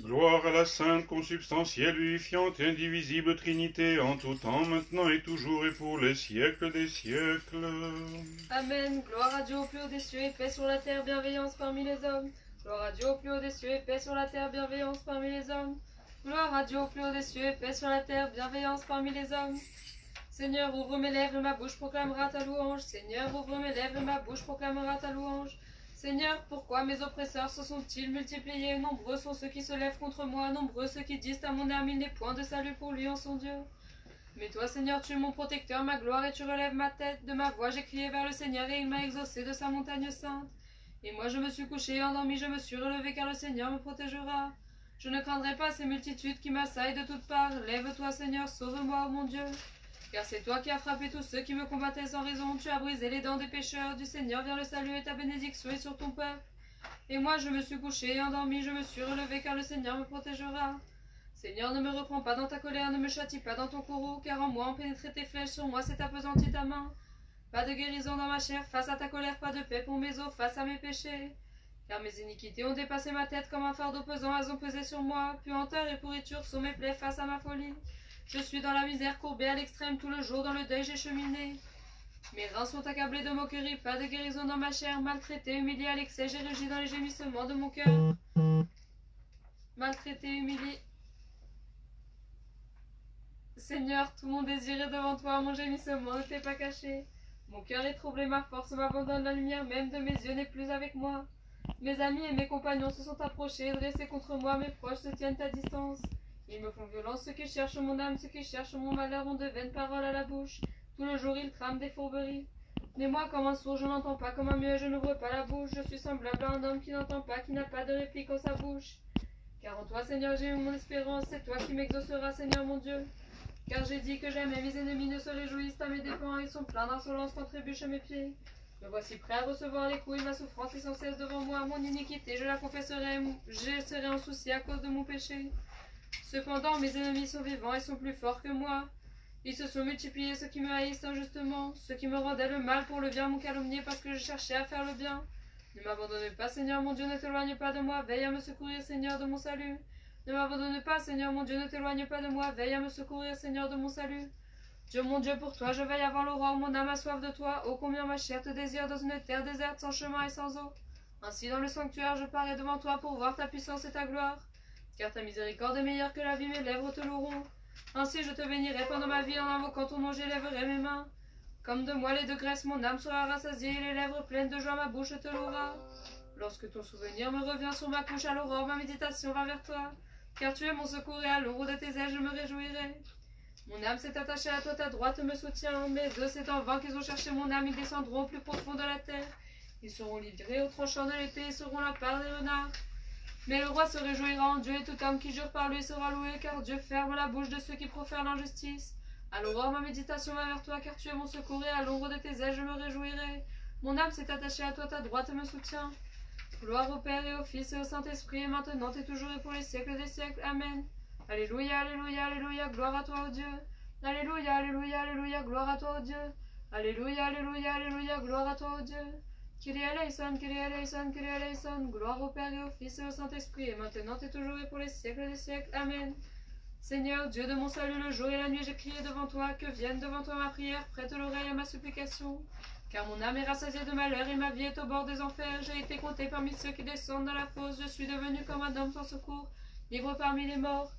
Gloire à la Sainte, consubstantielle, vivifiante, indivisible Trinité, en tout temps, maintenant et toujours et pour les siècles des siècles. Amen. Gloire à Dieu au plus haut des cieux et paix sur la terre, bienveillance parmi les hommes. Gloire à Dieu au plus haut des cieux et paix sur la terre, bienveillance parmi les hommes. Gloire à Dieu au plus haut des cieux et paix sur la terre, bienveillance parmi les hommes. Seigneur, ouvre mes lèvres et ma bouche proclamera ta louange. Seigneur, ouvre mes lèvres et ma bouche proclamera ta louange. Seigneur, pourquoi mes oppresseurs se sont-ils multipliés? Nombreux sont ceux qui se lèvent contre moi, nombreux ceux qui disent à mon âme, il n'est point de salut pour lui en son Dieu. Mais toi, Seigneur, tu es mon protecteur, ma gloire, et tu relèves ma tête. De ma voix, j'ai crié vers le Seigneur, et il m'a exaucé de sa montagne sainte. Et moi, je me suis couché et endormi, je me suis relevé, car le Seigneur me protégera. Je ne craindrai pas ces multitudes qui m'assaillent de toutes parts. Lève-toi, Seigneur, sauve-moi, ô mon Dieu. Car c'est toi qui as frappé tous ceux qui me combattaient sans raison. Tu as brisé les dents des pécheurs. Du Seigneur vient le salut, et ta bénédiction est sur ton peuple. Et moi, je me suis couché et endormi, je me suis relevé, car le Seigneur me protégera. Seigneur, ne me reprends pas dans ta colère, ne me châtie pas dans ton courroux, car en moi ont pénétré tes flèches, sur moi s'est appesantie ta main. Pas de guérison dans ma chair, face à ta colère, pas de paix pour mes os, face à mes péchés. Car mes iniquités ont dépassé ma tête comme un fardeau pesant, elles ont pesé sur moi. Puanteur et pourriture sont mes plaies face à ma folie. Je suis dans la misère courbée à l'extrême, tout le jour dans le deuil j'ai cheminé. Mes reins sont accablés de moquerie, pas de guérison dans ma chair, maltraité, humilié à l'excès, j'ai rugi dans les gémissements de mon cœur. Maltraité, humilié. Seigneur, tout mon désir est devant toi, mon gémissement ne t'est pas caché. Mon cœur est troublé, ma force m'abandonne, la lumière même de mes yeux n'est plus avec moi. Mes amis et mes compagnons se sont approchés, dressés contre moi, mes proches se tiennent à distance. Ils me font violence, ceux qui cherchent mon âme, ceux qui cherchent mon malheur ont de vaines paroles à la bouche. Tout le jour ils trament des fourberies. Mais moi, comme un sourd, je n'entends pas, comme un muet, je n'ouvre pas la bouche. Je suis semblable à un homme qui n'entend pas, qui n'a pas de réplique en sa bouche. Car en toi, Seigneur, j'ai eu mon espérance, c'est toi qui m'exauceras, Seigneur mon Dieu. Car j'ai dit que jamais mes ennemis ne se réjouissent à mes dépens, ils sont pleins d'insolence quand trébuchent mes pieds. Me voici prêt à recevoir les coups, ma souffrance est sans cesse devant moi, mon iniquité je la confesserai, je serai en souci à cause de mon péché. Cependant mes ennemis sont vivants et sont plus forts que moi. Ils se sont multipliés ceux qui me haïssent injustement, ceux qui me rendaient le mal pour le bien m'ont calomnié parce que je cherchais à faire le bien. Ne m'abandonne pas, Seigneur mon Dieu, ne t'éloigne pas de moi, veille à me secourir, Seigneur de mon salut. Ne m'abandonne pas, Seigneur mon Dieu, ne t'éloigne pas de moi, veille à me secourir, Seigneur de mon salut. Dieu mon Dieu, pour toi je veille avant l'aurore, mon âme a soif de toi, ô combien ma chair te désire dans une terre déserte, sans chemin et sans eau. Ainsi dans le sanctuaire je parais devant toi pour voir ta puissance et ta gloire. Car ta miséricorde est meilleure que la vie, mes lèvres te loueront. Ainsi je te bénirai pendant ma vie, en invoquant ton nom j'élèverai mes mains. Comme de moelle et de graisse mon âme sera rassasiée, et les lèvres pleines de joie ma bouche te louera. Lorsque ton souvenir me revient sur ma couche à l'aurore, ma méditation va vers toi. Car tu es mon secours et à l'ombre de tes ailes je me réjouirai. Mon âme s'est attachée à toi, ta droite me soutient. Mes os, c'est en vain qu'ils ont cherché mon âme, ils descendront au plus profond de la terre. Ils seront livrés au tranchant de l'épée et seront la part des renards. Mais le roi se réjouira en Dieu, et tout homme qui jure par lui sera loué, car Dieu ferme la bouche de ceux qui profèrent l'injustice. À l'aurore, ma méditation va vers toi, car tu es mon secours, et à l'ombre de tes ailes je me réjouirai. Mon âme s'est attachée à toi, ta droite me soutient. Gloire au Père et au Fils et au Saint-Esprit, et maintenant et toujours et pour les siècles des siècles. Amen. Alléluia, alléluia, alléluia, gloire à toi, ô Dieu. Alléluia, alléluia, alléluia, gloire à toi, ô Dieu. Alléluia, alléluia, alléluia, gloire à toi, ô Dieu. Kyrie eleison, Kyrie eleison, Kyrie eleison, gloire au Père et au Fils et au Saint-Esprit, et maintenant et toujours et pour les siècles des siècles. Amen. Seigneur, Dieu de mon salut, le jour et la nuit, j'ai crié devant toi, que vienne devant toi ma prière, prête l'oreille à ma supplication. Car mon âme est rassasiée de malheur et ma vie est au bord des enfers. J'ai été compté parmi ceux qui descendent dans la fosse. Je suis devenu comme un homme sans secours, libre parmi les morts.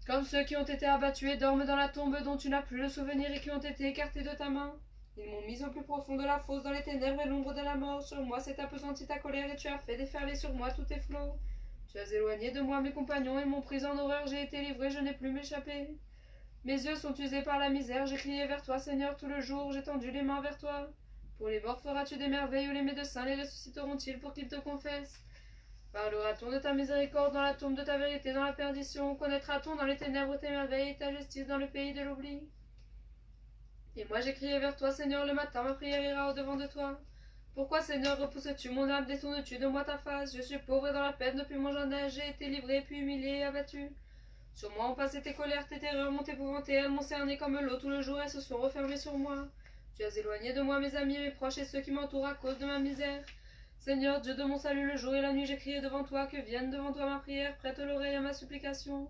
Comme ceux qui ont été abattus et dorment dans la tombe dont tu n'as plus le souvenir et qui ont été écartés de ta main. Ils m'ont mis au plus profond de la fosse, dans les ténèbres et l'ombre de la mort. Sur moi s'est appesantie ta colère et tu as fait déferler sur moi tous tes flots. Tu as éloigné de moi mes compagnons et m'ont pris en horreur. J'ai été livré, je n'ai plus m'échapper. Mes yeux sont usés par la misère, j'ai crié vers toi, Seigneur, tout le jour, j'ai tendu les mains vers toi. Pour les morts feras-tu des merveilles, ou les médecins les ressusciteront-ils pour qu'ils te confessent? Parlera-t-on de ta miséricorde dans la tombe, de ta vérité dans la perdition? Connaîtra-t-on dans les ténèbres tes merveilles et ta justice dans le pays de l'oubli? Et moi j'ai crié vers toi, Seigneur, le matin, ma prière ira au-devant de toi. Pourquoi, Seigneur, repousses-tu mon âme, détournes-tu de moi ta face? Je suis pauvre et dans la peine depuis mon jeune âge, j'ai été livré, puis humilié et abattu. Sur moi ont passé tes colères, tes terreurs m'ont épouvanté, elles m'ont cerné comme l'eau tout le jour, elles se sont refermées sur moi. Tu as éloigné de moi mes amis, mes proches et ceux qui m'entourent à cause de ma misère. Seigneur, Dieu de mon salut, le jour et la nuit, j'ai crié devant toi, que vienne devant toi ma prière, prête l'oreille à ma supplication.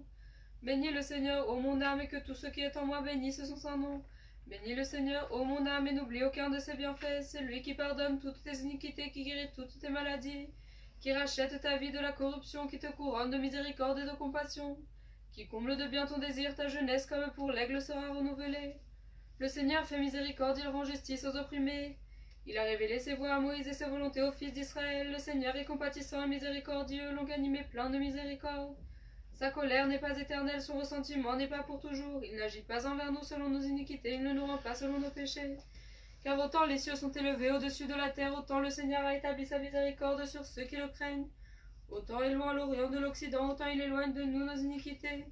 Bénis le Seigneur, ô mon âme, et que tout ce qui est en moi bénisse son saint nom. Bénis le Seigneur, ô mon âme, et n'oublie aucun de ses bienfaits. C'est lui qui pardonne toutes tes iniquités, qui guérit toutes tes maladies, qui rachète ta vie de la corruption, qui te couronne de miséricorde et de compassion, qui comble de bien ton désir, ta jeunesse comme pour l'aigle sera renouvelée. Le Seigneur fait miséricorde, il rend justice aux opprimés. Il a révélé ses voies à Moïse et ses volontés aux fils d'Israël. Le Seigneur est compatissant et miséricordieux, longanime et plein de miséricorde. Sa colère n'est pas éternelle, son ressentiment n'est pas pour toujours. Il n'agit pas envers nous selon nos iniquités, il ne nous rend pas selon nos péchés. Car autant les cieux sont élevés au-dessus de la terre, autant le Seigneur a établi sa miséricorde sur ceux qui le craignent. Autant il loin l'Orient de l'Occident, autant il éloigne de nous nos iniquités.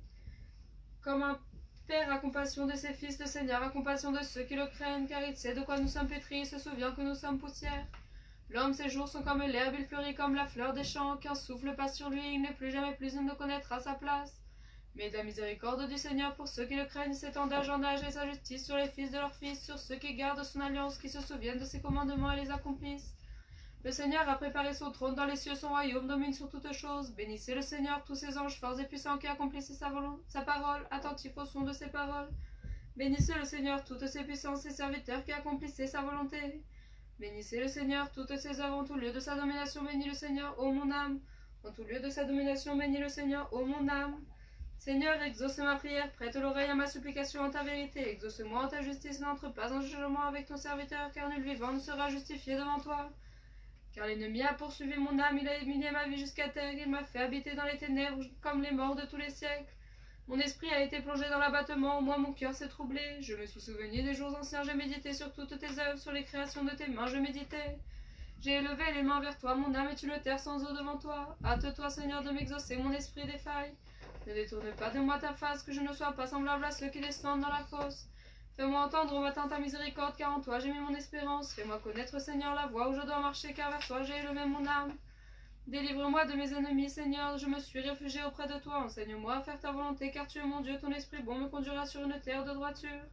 Comme un père a compassion de ses fils, le Seigneur a compassion de ceux qui le craignent, car il sait de quoi nous sommes pétris et se souvient que nous sommes poussière. L'homme, ses jours sont comme l'herbe, il fleurit comme la fleur des champs, qu'un souffle passe sur lui, il n'est plus jamais plus, il ne connaîtra sa place. Mais de la miséricorde du Seigneur pour ceux qui le craignent s'étend d'âge en âge, et sa justice sur les fils de leurs fils, sur ceux qui gardent son alliance, qui se souviennent de ses commandements et les accomplissent. Le Seigneur a préparé son trône dans les cieux, son royaume domine sur toutes choses. Bénissez le Seigneur, tous ses anges forts et puissants qui accomplissent sa parole, attentifs au son de ses paroles. Bénissez le Seigneur, toutes ses puissances, ses serviteurs qui accomplissent sa volonté. Bénissez le Seigneur, toutes ses œuvres en tout lieu de sa domination, bénis le Seigneur, ô mon âme. En tout lieu de sa domination, bénis le Seigneur, ô mon âme. Seigneur, exauce ma prière, prête l'oreille à ma supplication en ta vérité. Exauce-moi en ta justice, n'entre pas en jugement avec ton serviteur, car nul vivant ne sera justifié devant toi. Car l'ennemi a poursuivi mon âme, il a humilié ma vie jusqu'à terre, il m'a fait habiter dans les ténèbres comme les morts de tous les siècles. Mon esprit a été plongé dans l'abattement, moi mon cœur s'est troublé. Je me suis souvenu des jours anciens, j'ai médité sur toutes tes œuvres, sur les créations de tes mains, je méditais. J'ai élevé les mains vers toi, mon âme, et tu le terres sans eau devant toi. Hâte-toi, Seigneur, de m'exaucer, mon esprit défaille. Ne détourne pas de moi ta face, que je ne sois pas semblable à ceux qui descendent dans la fosse. Fais-moi entendre au matin ta miséricorde, car en toi j'ai mis mon espérance. Fais-moi connaître, Seigneur, la voie où je dois marcher, car vers toi j'ai élevé mon âme. Délivre-moi de mes ennemis, Seigneur, je me suis réfugié auprès de toi. Enseigne-moi à faire ta volonté, car tu es mon Dieu, ton esprit bon me conduira sur une terre de droiture.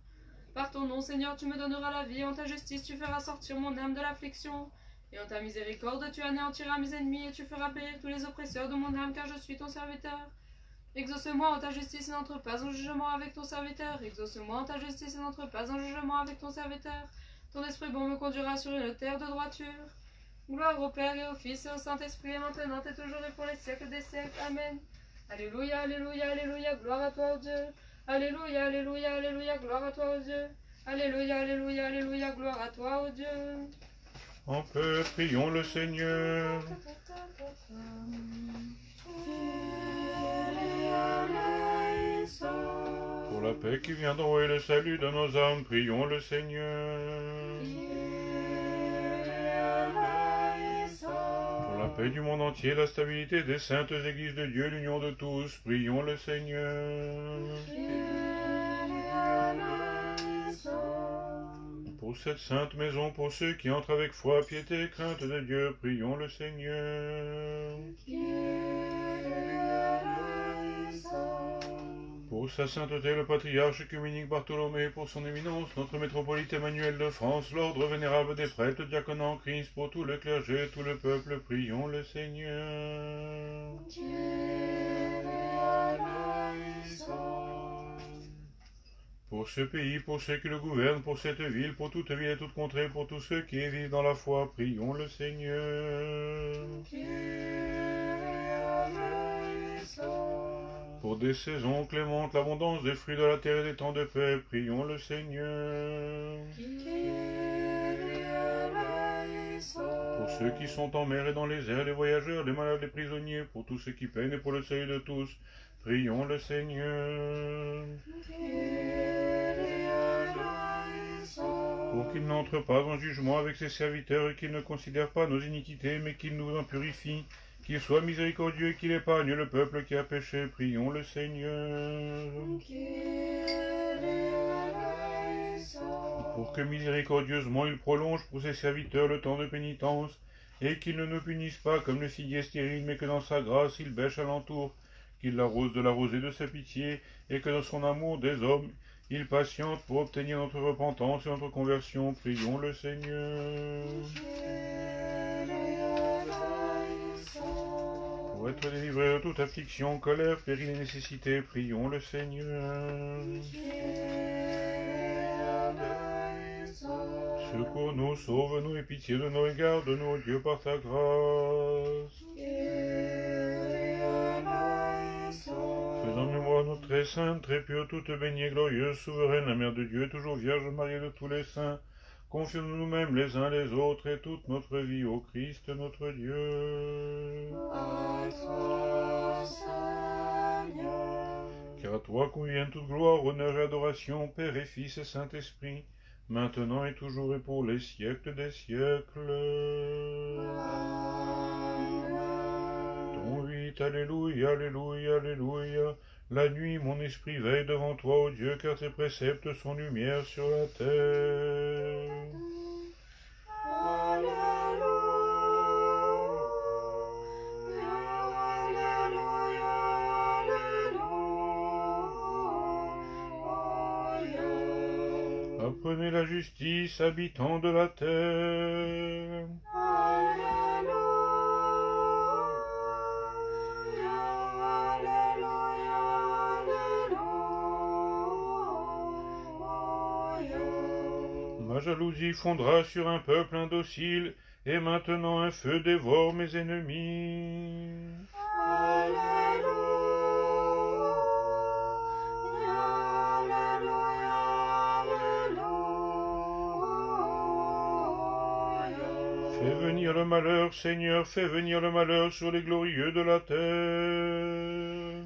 Par ton nom, Seigneur, tu me donneras la vie, en ta justice tu feras sortir mon âme de l'affliction. Et en ta miséricorde tu anéantiras mes ennemis, et tu feras périr tous les oppresseurs de mon âme, car je suis ton serviteur. Exauce-moi en ta justice et n'entre pas en jugement avec ton serviteur. Exauce-moi en ta justice et n'entre pas en jugement avec ton serviteur. Ton esprit bon me conduira sur une terre de droiture. Gloire au Père et au Fils et au Saint-Esprit, et maintenant et toujours et pour les siècles des siècles. Amen. Alléluia, alléluia, alléluia, gloire à toi, ô Dieu. Alléluia, alléluia, alléluia, gloire à toi, ô Dieu. Alléluia, alléluia, alléluia, gloire à toi, ô Dieu. En paix, prions le Seigneur. Pour la paix qui vient d'en haut et le salut de nos âmes, prions le Seigneur. Pour la paix du monde entier, la stabilité des saintes églises de Dieu, l'union de tous, prions le Seigneur. Pour cette sainte maison, pour ceux qui entrent avec foi, piété et crainte de Dieu, prions le Seigneur. Pour sa sainteté, le patriarche œcuménique Bartholomé, pour son éminence, notre métropolite Emmanuel de France, l'ordre vénérable des prêtres, diaconats en Christ, pour tout le clergé, tout le peuple, prions le Seigneur. Pour ce pays, pour ceux qui le gouvernent, pour cette ville, pour toute ville et toute contrée, pour tous ceux qui y vivent dans la foi, prions le Seigneur. Pour des saisons clémentes, l'abondance des fruits de la terre et des temps de paix, prions le Seigneur. Pour ceux qui sont en mer et dans les airs, les voyageurs, les malades, les prisonniers, pour tous ceux qui peinent et pour le salut de tous, prions le Seigneur. Pour qu'il n'entre pas en jugement avec ses serviteurs et qu'il ne considère pas nos iniquités, mais qu'il nous en purifie, qu'il soit miséricordieux et qu'il épargne le peuple qui a péché, prions le Seigneur. Pour que miséricordieusement il prolonge pour ses serviteurs le temps de pénitence, et qu'il ne nous punisse pas comme le figuier stérile, mais que dans sa grâce il bêche alentour, qu'il l'arrose de la rosée de sa pitié, et que dans son amour des hommes, il patiente pour obtenir notre repentance et notre conversion. Prions le Seigneur. Pour être délivré de toute affliction, colère, péril et nécessité, prions le Seigneur. Secours-nous, sauve-nous et pitié de nos égards, de nos dieux par ta grâce. Faisons mémoire notre très sainte, très pure, toute bénie et glorieuse, souveraine, la Mère de Dieu, toujours Vierge Marie de tous les saints, confions-nous nous-mêmes les uns les autres et toute notre vie au Christ notre Dieu. À toi, Seigneur. Car à toi conviennent toute gloire, honneur et adoration, Père et Fils et Saint-Esprit, maintenant et toujours et pour les siècles des siècles. Ton 8, Alléluia, Alléluia, Alléluia. La nuit, mon esprit veille devant toi, ô Dieu, car tes préceptes sont lumière sur la terre. Apprenez la justice, habitants de la terre. Ma jalousie fondra sur un peuple indocile, et maintenant un feu dévore mes ennemis. Fais venir le malheur, Seigneur, fais venir le malheur sur les glorieux de la terre.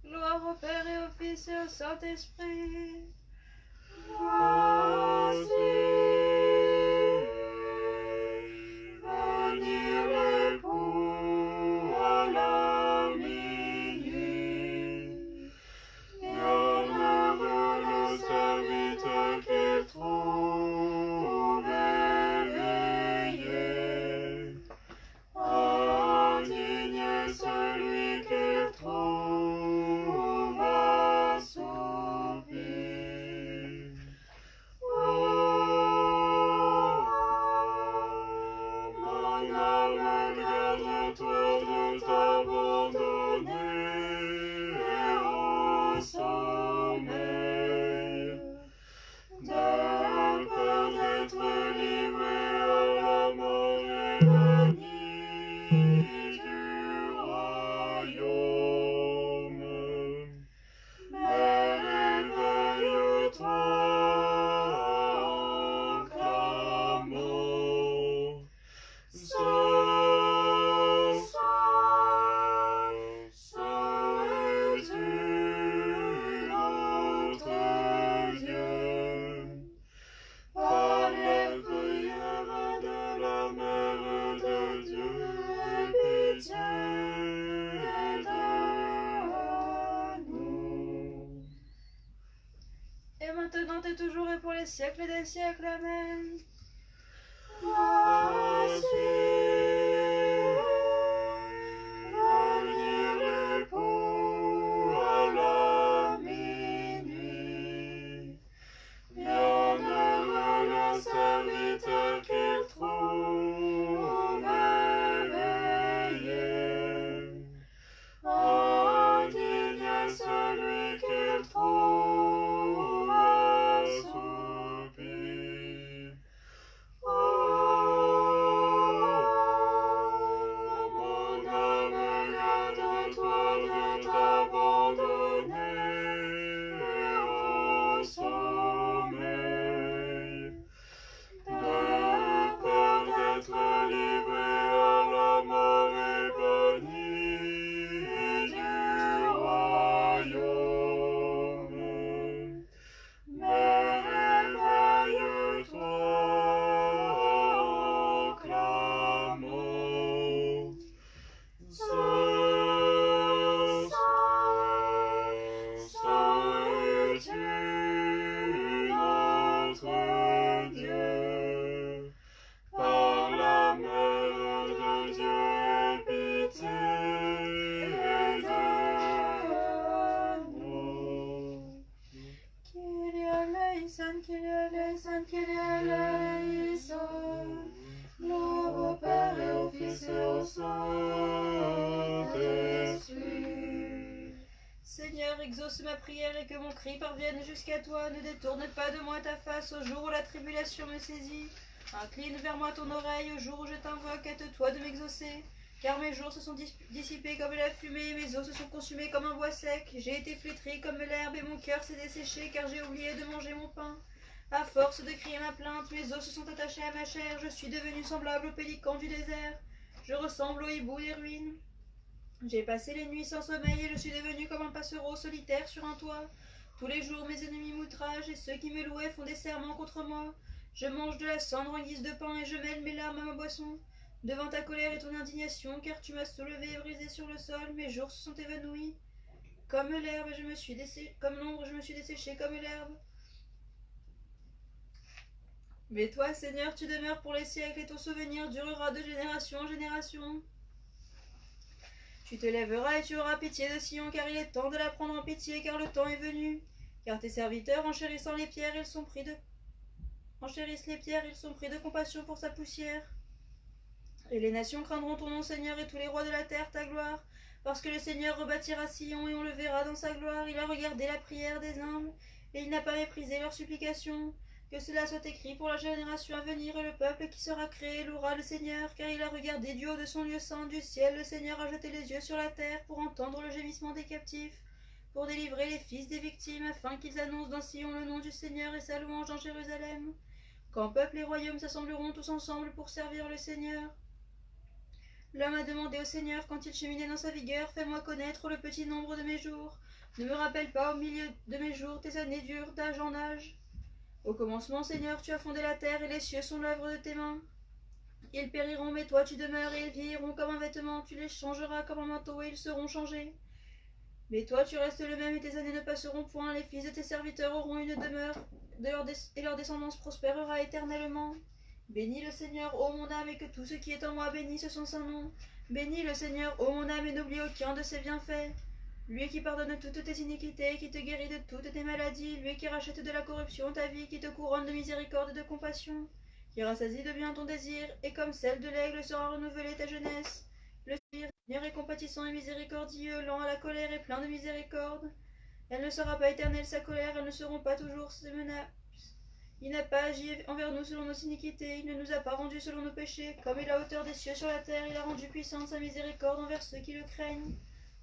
Gloire au Père et au Fils et au Saint-Esprit. et pour les siècles des siècles. Amen. Voici venir l'époux à la minuit. Bienheureux le serviteur qu'il trouve éveillé. Indigne celui qu'il trouve assoupi. Mon âme, garde-toi de t'abandonner au sommeil, de peur d'être livré à la mort et banni du royaume. Mais réveille-toi en clamant. Saint, Saint es-tu notre Dieu, par l'amour de Dieu et pitié de nous. Kyrie eleison, Kyrie eleison, Kyrie eleison. Gloire au Père et au Fils et au Saint-Esprit. Seigneur, exauce ma prière et que mon cri parvienne jusqu'à toi. Ne détourne pas de moi ta face au jour où la tribulation me saisit. Incline vers moi ton oreille au jour où je t'invoque. Hâte-toi de m'exaucer. Car mes jours se sont dissipés comme la fumée, mes os se sont consumés comme un bois sec. J'ai été flétri comme l'herbe et mon cœur s'est desséché car j'ai oublié de manger mon pain. À force de crier ma plainte, mes os se sont attachés à ma chair. Je suis devenu semblable au pélican du désert. Je ressemble au hibou des ruines. J'ai passé les nuits sans sommeil et je suis devenu comme un passereau solitaire sur un toit. Tous les jours, mes ennemis m'outragent et ceux qui me louaient font des serments contre moi. Je mange de la cendre en guise de pain et je mêle mes larmes à ma boisson. Devant ta colère et ton indignation, car tu m'as soulevé et brisé sur le sol, mes jours se sont évanouis. Comme l'herbe, comme l'ombre, je me suis desséché comme l'herbe. Mais toi, Seigneur, tu demeures pour les siècles et ton souvenir durera de génération en génération. Tu te lèveras et tu auras pitié de Sion, car il est temps de la prendre en pitié, car le temps est venu. Car tes serviteurs, enchérissant les pierres, ils sont pris de compassion pour sa poussière. Et les nations craindront ton nom, Seigneur, et tous les rois de la terre ta gloire. Parce que le Seigneur rebâtira Sion et on le verra dans sa gloire. Il a regardé la prière des humbles et il n'a pas méprisé leurs supplications. Que cela soit écrit pour la génération à venir, et le peuple qui sera créé louera le Seigneur, car il a regardé du haut de son lieu saint, du ciel. Le Seigneur a jeté les yeux sur la terre pour entendre le gémissement des captifs, pour délivrer les fils des victimes, afin qu'ils annoncent dans Sion le nom du Seigneur et sa louange en Jérusalem. Quand peuple et royaume s'assembleront tous ensemble pour servir le Seigneur. L'homme a demandé au Seigneur quand il cheminait dans sa vigueur, fais-moi connaître le petit nombre de mes jours. Ne me rappelle pas au milieu de mes jours tes années durent d'âge en âge. Au commencement, Seigneur, tu as fondé la terre et les cieux sont l'œuvre de tes mains. Ils périront, mais toi tu demeures et ils vieilliront comme un vêtement. Tu les changeras comme un manteau et ils seront changés. Mais toi tu restes le même et tes années ne passeront point. Les fils de tes serviteurs auront une demeure et leur descendance prospérera éternellement. Bénis le Seigneur, ô mon âme, et que tout ce qui est en moi bénisse son saint nom. Bénis le Seigneur, ô mon âme, et n'oublie aucun de ses bienfaits. Lui qui pardonne toutes tes iniquités, qui te guérit de toutes tes maladies, lui qui rachète de la corruption ta vie, qui te couronne de miséricorde et de compassion, qui rassasie de bien ton désir, et comme celle de l'aigle sera renouvelée ta jeunesse. Le Seigneur est compatissant et miséricordieux, lent à la colère et plein de miséricorde. Elle ne sera pas éternelle sa colère, elles ne seront pas toujours ses menaces. Il n'a pas agi envers nous selon nos iniquités, il ne nous a pas rendus selon nos péchés. Comme est la hauteur des cieux sur la terre, il a rendu puissante sa miséricorde envers ceux qui le craignent.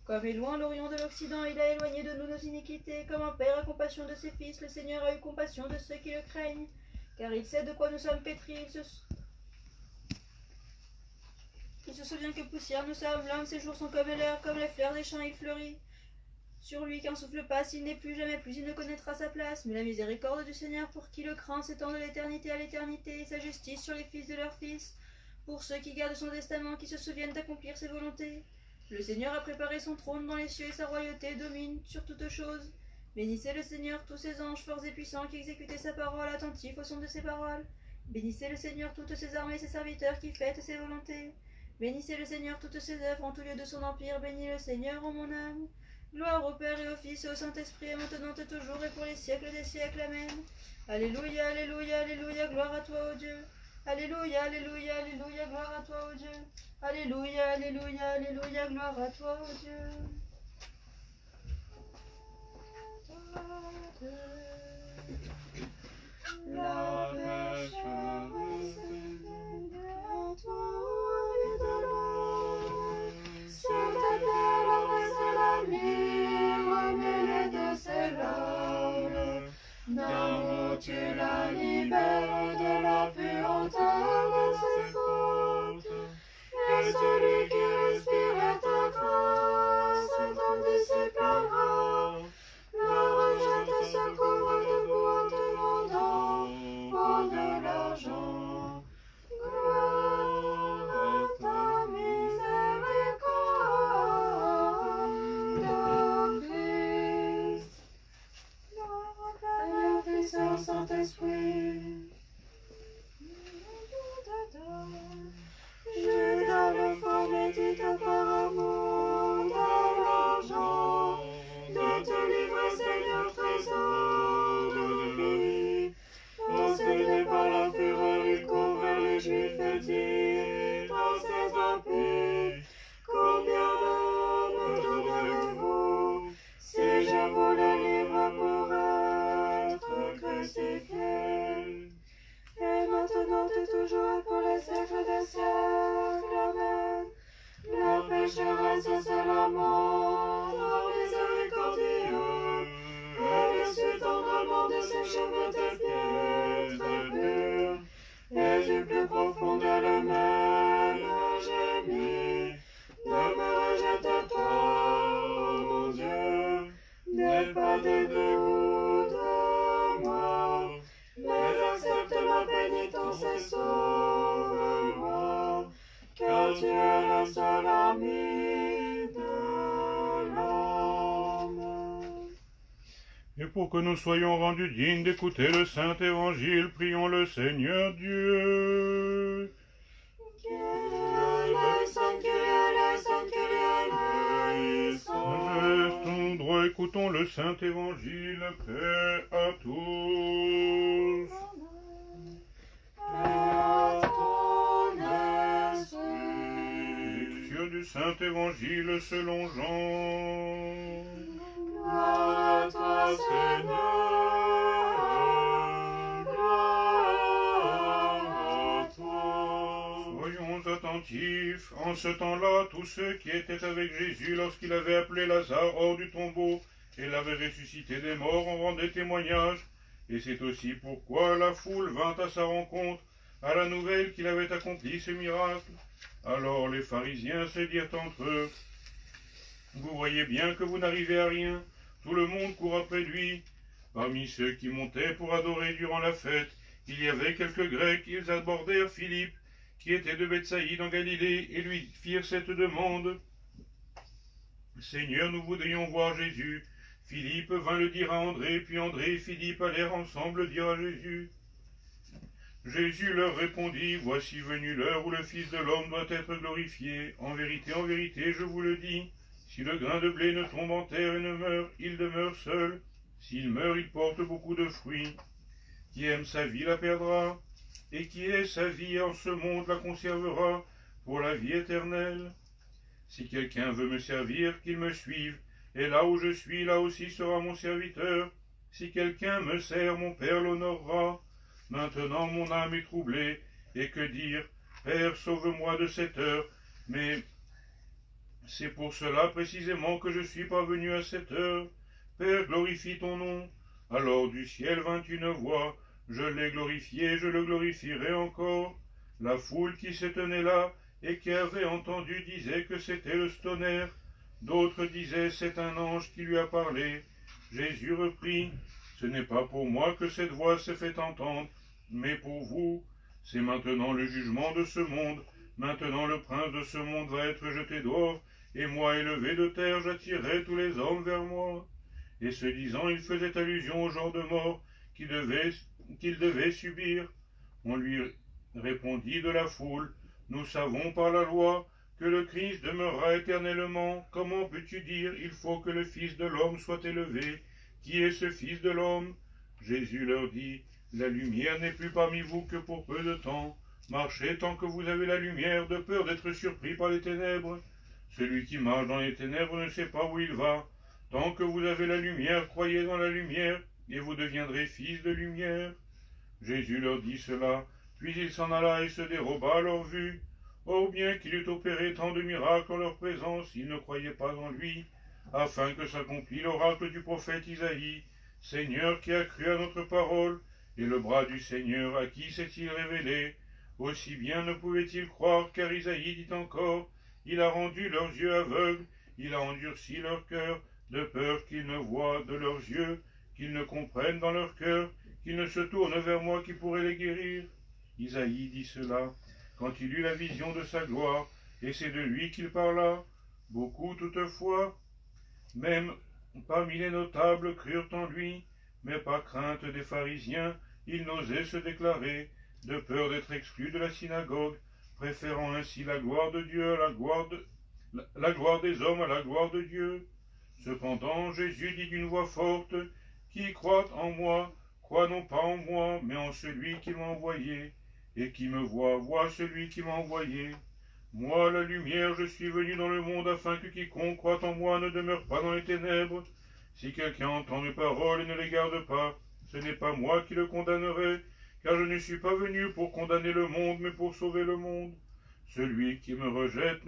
Comme est loin l'Orient de l'Occident, il a éloigné de nous nos iniquités. Comme un père a compassion de ses fils, le Seigneur a eu compassion de ceux qui le craignent. Car il sait de quoi nous sommes pétris, il se souvient que poussière nous sommes, l'homme ses jours sont comme l'air, comme les fleurs des champs il fleurit. Sur lui qu'un souffle passe, il n'est plus jamais plus, il ne connaîtra sa place. Mais la miséricorde du Seigneur pour qui le craint s'étend de l'éternité à l'éternité, et sa justice sur les fils de leurs fils, pour ceux qui gardent son testament, qui se souviennent d'accomplir ses volontés. Le Seigneur a préparé son trône dans les cieux et sa royauté domine sur toutes choses. Bénissez le Seigneur, tous ses anges forts et puissants qui exécutaient sa parole, attentifs au son de ses paroles. Bénissez le Seigneur, toutes ses armées, ses serviteurs qui fêtent ses volontés. Bénissez le Seigneur, toutes ses œuvres en tout lieu de son empire. Bénis le Seigneur, ô mon âme. Gloire au Père et au Fils et au Saint-Esprit, et maintenant et toujours et pour les siècles des siècles. Amen. Alléluia, alléluia, alléluia, gloire à toi, ô Dieu. Alléluia, alléluia, alléluia, gloire à toi, ô Dieu. Alléluia, alléluia, alléluia, gloire à toi, ô Dieu. La pêche à toi et de l'eau. Sur ta terre, l'embrasse la nuit, remets-les de ses larmes. D'un mot, tu la libères de la puanteur de ses fautes. Et celui qui respirait ta grâce, ton disciple rare, la rejette et se couvre de boue en te vendant pour de l'argent. Gloire à ta miséricorde, Christ. Gloire au Père, au Fils et au Saint-Esprit. Judas le faux médite par amour à l'argent, de te livrer, Seigneur, trésor de vie. Possédé par la fureur, il couvrait les Juifs et dit dans ses impies: combien me donnerez-vous si je vous le livre pour être crucifié? Et maintenant et toujours et pour les siècles des siècles. Amen. La pécheresse se lamente en miséricordieux, et essuie tendrement de ses cheveux tes pieds très purs, et du plus profond d'elle-même gémit. Ne me rejette pas, ô mon Dieu, n'aie pas de dégoût de moi, mais accepte ma pénitence et sauve-moi, car tu es le seul ami de l'âme. Et pour que nous soyons rendus dignes d'écouter le Saint Évangile, prions le Seigneur Dieu. Restons droits, écoutons le Saint Évangile, paix à tous. Lecture du Saint Évangile selon Jean. Gloire à toi, Seigneur, gloire à toi. Soyons attentifs. En ce temps-là, tous ceux qui étaient avec Jésus lorsqu'il avait appelé Lazare hors du tombeau et l'avait ressuscité des morts en rendaient témoignage. Et c'est aussi pourquoi la foule vint à sa rencontre à la nouvelle qu'il avait accompli ce miracle. Alors les pharisiens se dirent entre eux: vous voyez bien que vous n'arrivez à rien. Tout le monde court après lui. Parmi ceux qui montaient pour adorer durant la fête, il y avait quelques Grecs. Ils abordèrent Philippe, qui était de Bethsaïde en Galilée, et lui firent cette demande: Seigneur, nous voudrions voir Jésus. Philippe vint le dire à André, puis André et Philippe allèrent ensemble dire à Jésus. Jésus leur répondit: voici venue l'heure où le Fils de l'homme doit être glorifié. En vérité, je vous le dis, si le grain de blé ne tombe en terre et ne meurt, il demeure seul. S'il meurt, il porte beaucoup de fruits. Qui aime sa vie la perdra, et qui ait sa vie en ce monde la conservera pour la vie éternelle. Si quelqu'un veut me servir, qu'il me suive, et là où je suis, là aussi sera mon serviteur. Si quelqu'un me sert, mon Père l'honorera. Maintenant mon âme est troublée, et que dire? Père, sauve-moi de cette heure. Mais c'est pour cela précisément que je suis parvenu à cette heure. Père, glorifie ton nom. Alors du ciel vint une voix: je l'ai glorifié, je le glorifierai encore. La foule qui se tenait là et qui avait entendu disait que c'était le tonnerre. D'autres disaient: c'est un ange qui lui a parlé. Jésus reprit: ce n'est pas pour moi que cette voix s'est fait entendre, mais pour vous. C'est maintenant le jugement de ce monde. Maintenant le prince de ce monde va être jeté dehors, et moi, élevé de terre, j'attirerai tous les hommes vers moi. et ce disant, il faisait allusion au genre de mort qu'il devait subir. On lui répondit de la foule, nous savons par la loi que le Christ demeurera éternellement. Comment peux-tu dire, il faut que le Fils de l'homme soit élevé? Qui est ce Fils de l'homme? Jésus leur dit, la lumière n'est plus parmi vous que pour peu de temps. Marchez tant que vous avez la lumière, de peur d'être surpris par les ténèbres. Celui qui marche dans les ténèbres ne sait pas où il va. Tant que vous avez la lumière, croyez dans la lumière, et vous deviendrez fils de lumière. Jésus leur dit cela, puis il s'en alla et se déroba à leur vue. Or bien qu'il eût opéré tant de miracles en leur présence, ils ne croyaient pas en lui, afin que s'accomplît l'oracle du prophète Isaïe. Seigneur qui a cru à notre parole, et le bras du Seigneur à qui s'est-il révélé? Aussi bien ne pouvaient-ils croire, car Isaïe dit encore, il a rendu leurs yeux aveugles, il a endurci leur cœur, de peur qu'ils ne voient de leurs yeux, qu'ils ne comprennent dans leur cœur, qu'ils ne se tournent vers moi qui pourrait les guérir. Isaïe dit cela quand il eut la vision de sa gloire, et c'est de lui qu'il parla. Beaucoup toutefois, même parmi les notables, crurent en lui, mais par crainte des pharisiens, ils n'osaient se déclarer, de peur d'être exclus de la synagogue, préférant ainsi la gloire de Dieu à la gloire des hommes à la gloire de Dieu. Cependant, Jésus dit d'une voix forte, qui croit en moi, croit non pas en moi, mais en celui qui m'a envoyé, et qui me voit, voit celui qui m'a envoyé. Moi, la lumière, je suis venu dans le monde afin que quiconque croit en moi ne demeure pas dans les ténèbres. Si quelqu'un entend mes paroles et ne les garde pas, ce n'est pas moi qui le condamnerai, car je ne suis pas venu pour condamner le monde, mais pour sauver le monde. Celui qui me rejette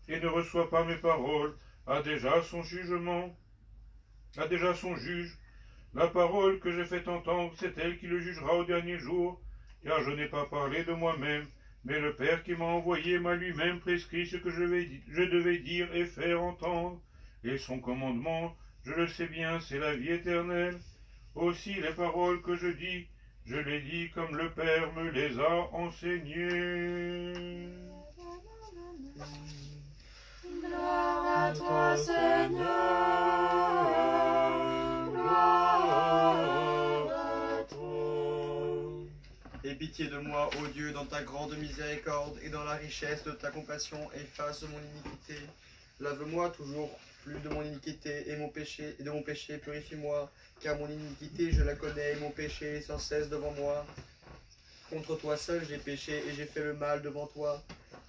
et ne reçoit pas mes paroles a déjà son jugement, a déjà son juge. La parole que j'ai fait entendre, c'est elle qui le jugera au dernier jour, car je n'ai pas parlé de moi-même, mais le Père qui m'a envoyé m'a lui-même prescrit ce que je devais dire et faire entendre. Et son commandement, je le sais bien, c'est la vie éternelle. Aussi les paroles que je les dis comme le Père me les a enseignées. Gloire à toi, Seigneur, gloire à toi. Aie pitié de moi, ô Dieu, dans ta grande miséricorde et dans la richesse de ta compassion, efface mon iniquité. Lave-moi toujours plus de mon iniquité et de mon péché, purifie-moi, car mon iniquité, je la connais, et mon péché est sans cesse devant moi. Contre toi seul j'ai péché et j'ai fait le mal devant toi.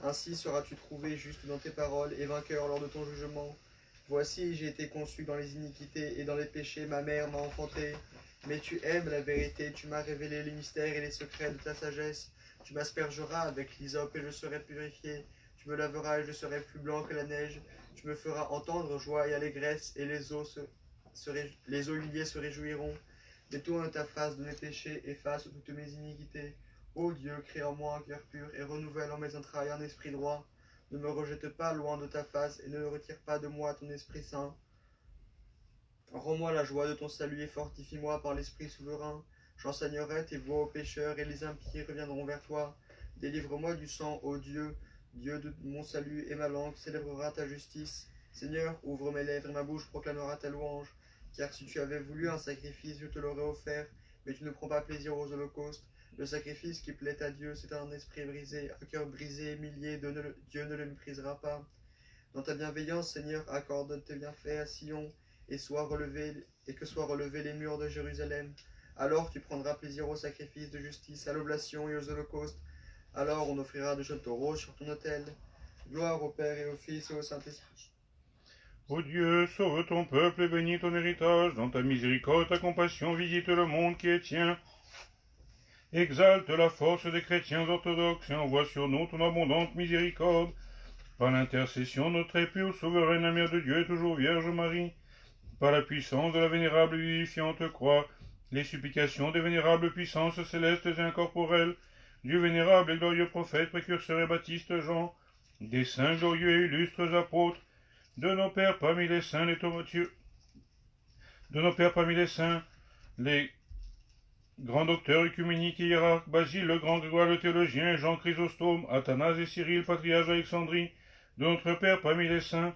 Ainsi seras-tu trouvé juste dans tes paroles et vainqueur lors de ton jugement. Voici, j'ai été conçu dans les iniquités et dans les péchés, ma mère m'a enfanté. Mais tu aimes la vérité, tu m'as révélé les mystères et les secrets de ta sagesse. Tu m'aspergeras avec l'hysope et je serai purifié. Tu me laveras et je serai plus blanc que la neige. Tu me feras entendre joie et allégresse, et les eaux humiliées se réjouiront. Détourne ta face de mes péchés, efface toutes mes iniquités. Ô Dieu, crée en moi un cœur pur et renouvelle en mes entrailles un esprit droit. Ne me rejette pas loin de ta face et ne retire pas de moi ton Esprit Saint. Rends-moi la joie de ton salut et fortifie-moi par l'Esprit souverain. J'enseignerai tes voies aux pécheurs et les impies reviendront vers toi. Délivre-moi du sang, ô Dieu, Dieu de mon salut, et ma langue célébrera ta justice. Seigneur, ouvre mes lèvres et ma bouche proclamera ta louange. Car si tu avais voulu un sacrifice, je te l'aurais offert, mais tu ne prends pas plaisir aux holocaustes. Le sacrifice qui plaît à Dieu, c'est un esprit brisé, un cœur brisé et humilié, Dieu ne le méprisera pas. Dans ta bienveillance, Seigneur, accorde tes bienfaits à Sion, et que soient relevés les murs de Jérusalem. Alors tu prendras plaisir aux sacrifices de justice, à l'oblation et aux holocaustes. Alors on offrira de jeunes taureaux sur ton autel. Gloire au Père et au Fils et au Saint-Esprit. Ô Dieu, sauve ton peuple et bénis ton héritage. Dans ta miséricorde, ta compassion, visite le monde qui est tien. Exalte la force des chrétiens orthodoxes et envoie sur nous ton abondante miséricorde. Par l'intercession de notre très pure souveraine, la Mère de Dieu et toujours Vierge Marie, par la puissance de la vénérable et vivifiante croix, les supplications des vénérables puissances célestes et incorporelles, du vénérable et glorieux prophète, précurseur et baptiste Jean, des saints glorieux et illustres apôtres, de nos pères parmi les saints, les grands docteurs œcuméniques et hiérarques, Basile le grand, Grégoire le théologien, Jean Chrysostome, Athanase et Cyril, patriarche d'Alexandrie, de notre Père parmi les saints,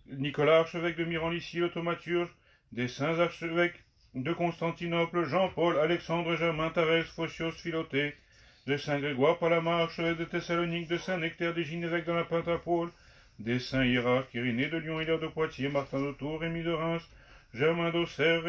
Nicolas, archevêque de Miran-Lycie, le thaumaturge, des saints archevêques de Constantinople, Jean-Paul, Alexandre, Germain, Thérèse, Phocios, Philothée, de saint Grégoire, Palama, archevêque de Thessalonique, de saint Nectaire, d'Égine, évêque de la Pentapôle, des saints hiérarques, Irénée de Lyon, Hilaire de Poitiers, Martin de Tours, Rémy de Reims, Germain d'Auxerre,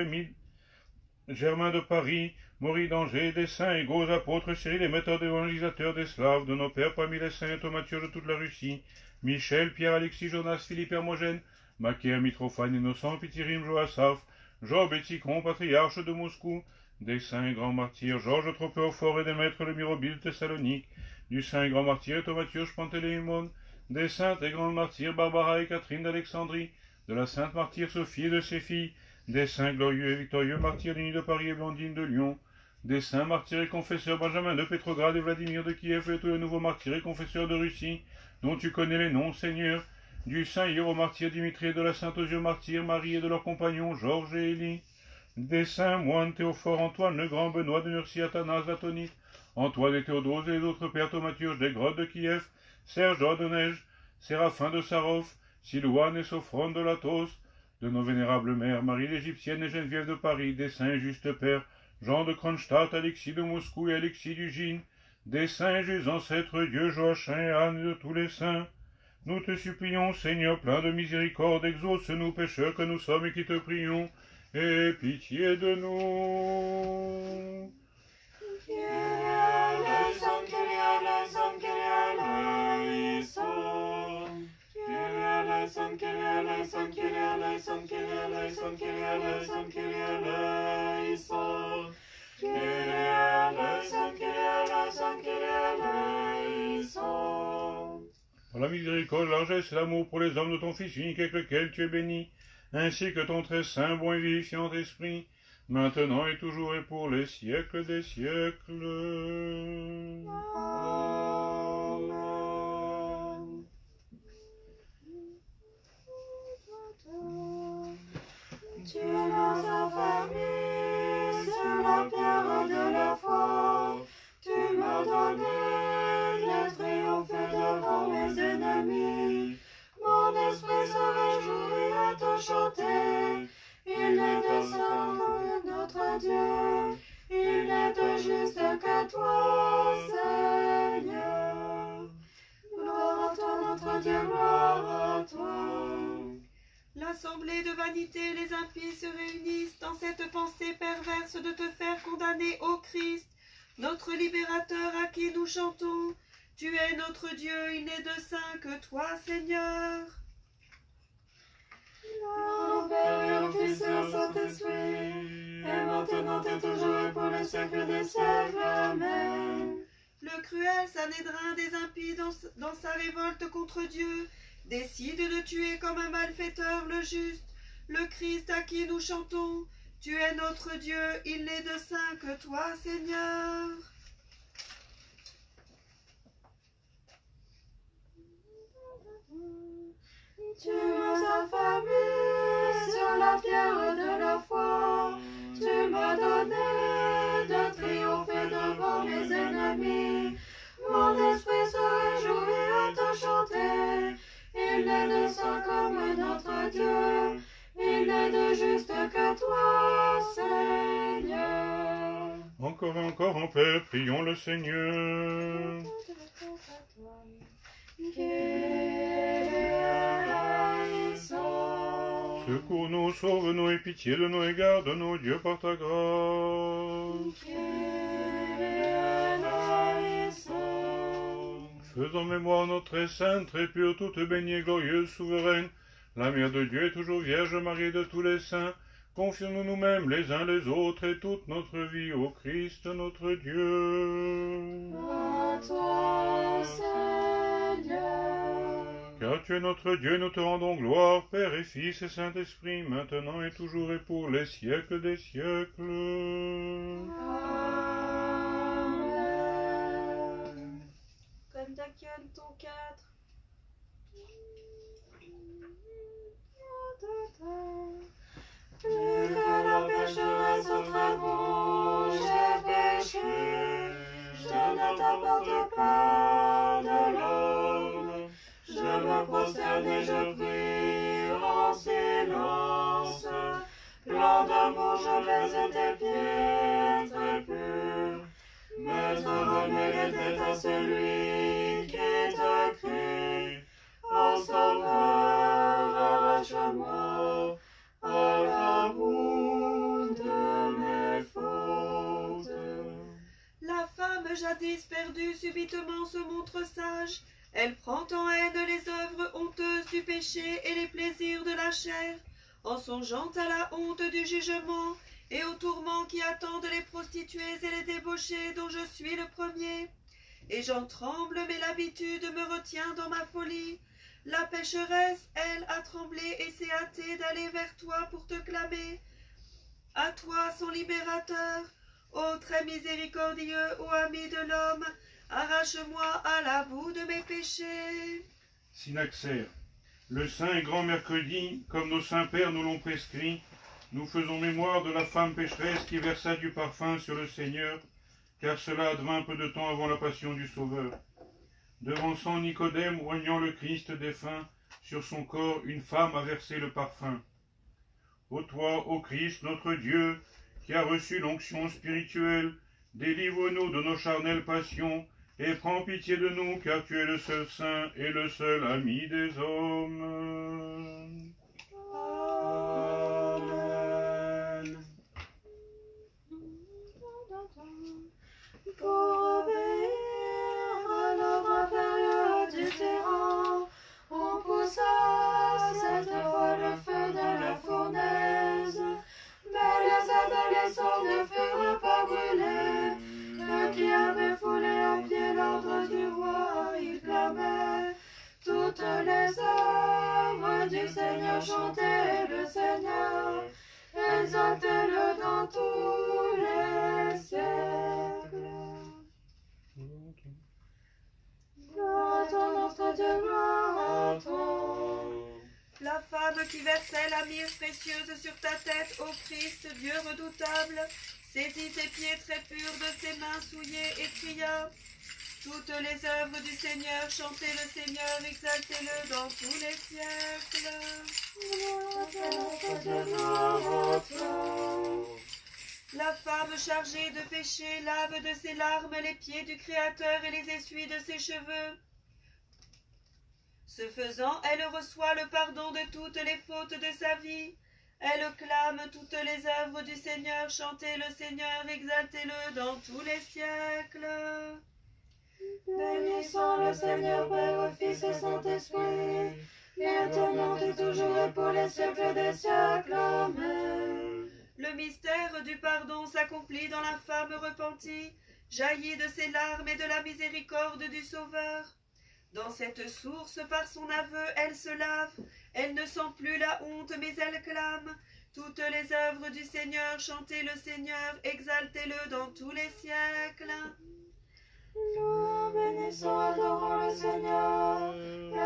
Germain de Paris, Maurice d'Angers, des saints égaux apôtres, Cyril, les maîtres d'évangélisateurs des Slaves, de nos pères parmi les saints et thaumaturges de toute la Russie, Michel, Pierre, Alexis, Jonas, Philippe, Hermogène, Macaire, Mitrophane, Innocent, Pithirim, Joasaph, Job et Ticon, patriarches de Moscou, des saints et grands martyrs, Georges Tropéophore et des maîtres de Mirobile de Thessalonique, du saint et grand martyr Thaumaturge Pantélémon, des saintes et grandes martyrs Barbara et Catherine d'Alexandrie, de la sainte martyre Sophie et de ses filles, des saints glorieux et victorieux martyrs Denis de Paris et Blandine de Lyon, des saints martyrs et confesseurs Benjamin de Pétrograd et Vladimir de Kiev et tous les nouveaux martyrs et confesseurs de Russie, dont tu connais les noms, Seigneur, du saint hiéromartyr Dimitri et de la sainte Osieux martyr Marie et de leurs compagnons Georges et Élie, des saints moines Théophore, Antoine, le grand Benoît de Nursie, Athanas, Latonite, Antoine et Théodose et les autres pères thaumaturges des grottes de Kiev, Serge d'Ordeneige, Séraphin de Sarov, Silouane et Sophron de Latos, de nos vénérables mères, Marie l'Égyptienne et Geneviève de Paris, des saints et justes pères, Jean de Kronstadt, Alexis de Moscou et Alexis d'Ugine, des saints et justes ancêtres Dieu, Joachim et Anne et de tous les saints. Nous te supplions, Seigneur, plein de miséricorde, exauce-nous pécheurs que nous sommes et qui te prions, et pitié de nous. Par la miséricorde, la largesse et l'amour pour les hommes de ton Fils unique avec lequel tu es béni, ainsi que ton très saint, bon et vivifiant esprit, maintenant et toujours et pour les siècles des siècles. Amen. Tu nous as fermés sur la pierre de la foi. Tu m'as donné de triompher devant mes ennemis. Mon esprit se réjouit à te chanter. Il n'est de saint que notre Dieu. Il n'est de juste que toi, Seigneur. Gloire à toi, notre Dieu, gloire à toi. L'assemblée de vanité, les impies se réunissent dans cette pensée perverse de te faire condamner ô Christ, notre libérateur à qui nous chantons. Tu es notre Dieu, il n'est de saint que toi, Seigneur. Au Père et au Fils et au Saint-Esprit, et maintenant et toujours et pour les siècles des siècles. Amen. Le cruel Sanhédrin des impies dans sa révolte contre Dieu décide de tuer comme un malfaiteur le juste, le Christ à qui nous chantons. Tu es notre Dieu, il n'est de saint que toi, Seigneur. Tu nous as fermés sur la pierre de la foi. Tu m'as donné de triompher devant mes ennemis. Mon esprit se réjouit à te chanter. Il n'est de saint comme notre Dieu. Il n'est de juste que toi, Seigneur. Encore et encore en paix, prions le Seigneur. Secours-nous, sauve-nous et pitié de nous et garde-nous, Dieu, par ta grâce. Faisons mémoire notre très sainte, très pure, toute bénie et glorieuse, souveraine, la Mère de Dieu est toujours Vierge Marie de tous les saints. Confions-nous nous-mêmes les uns les autres et toute notre vie au Christ notre Dieu. À toi, Seigneur. Car tu es notre Dieu, nous te rendons gloire, Père et Fils et Saint-Esprit, maintenant et toujours et pour les siècles des siècles. Amen. Cantacion, ton 4. Plus que la pécheresse au trémot, j'ai péché. Je ne t'apporte pas de l'homme. Je me prosterne et je prie. en silence. Plein d'amour, je baise tes pieds très purs. Mais je remets la tête à celui qui te crie. Ô Sauveur, arrache-moi à la boue de mes fautes. La femme jadis perdue subitement se montre sage. Elle prend en haine les œuvres honteuses du péché et les plaisirs de la chair, en songeant à la honte du jugement et aux tourments qui attendent les prostituées et les débauchés dont je suis le premier. Et j'en tremble, mais l'habitude me retient dans ma folie. La pécheresse, elle, a tremblé et s'est hâtée d'aller vers toi pour te clamer. À toi, son libérateur, ô très miséricordieux, ô ami de l'homme, arrache-moi à la boue de mes péchés. Synaxaire. Le saint et grand mercredi, comme nos saints pères nous l'ont prescrit, nous faisons mémoire de la femme pécheresse qui versa du parfum sur le Seigneur, car cela advint peu de temps avant la passion du Sauveur. Devançant Nicodème, oignant le Christ défunt, sur son corps une femme a versé le parfum. Ô toi, ô Christ, notre Dieu, qui a reçu l'onction spirituelle, délivre-nous de nos charnelles passions, et prends pitié de nous, car tu es le seul saint et le seul ami des hommes. Amen. Pour obéir à l'ordre impérieux du tyran, on poussa cette fois le feu de la fournaise. Mais les adolescents ne furent pas brûlés. Eux qui avaient foulé aux pieds l'ordre du roi, ils clamaient. Toutes les œuvres du Seigneur chantaient le Seigneur, exaltez-le dans tous les siècles. Gloire à toi, notre Dieu, gloire à toi. La femme qui versait la myrrhe précieuse sur ta tête, ô Christ, Dieu redoutable, saisit tes pieds très purs de ses mains souillées et cria. Toutes les œuvres du Seigneur, chantez le Seigneur, exaltez-le dans tous les siècles. La femme chargée de péché lave de ses larmes les pieds du Créateur et les essuie de ses cheveux. Ce faisant, elle reçoit le pardon de toutes les fautes de sa vie. Elle clame toutes les œuvres du Seigneur, chantez le Seigneur, exaltez-le dans tous les siècles. Bénissons le Seigneur, Père, Fils et Saint-Esprit, maintenant et toujours et pour les siècles des siècles. Amen. Le mystère du pardon s'accomplit dans la femme repentie, jaillit de ses larmes et de la miséricorde du Sauveur. Dans cette source, par son aveu, elle se lave, elle ne sent plus la honte, mais elle clame. Toutes les œuvres du Seigneur, chantez le Seigneur, exaltez-le dans tous les siècles. Nous bénissons, adorons le Seigneur,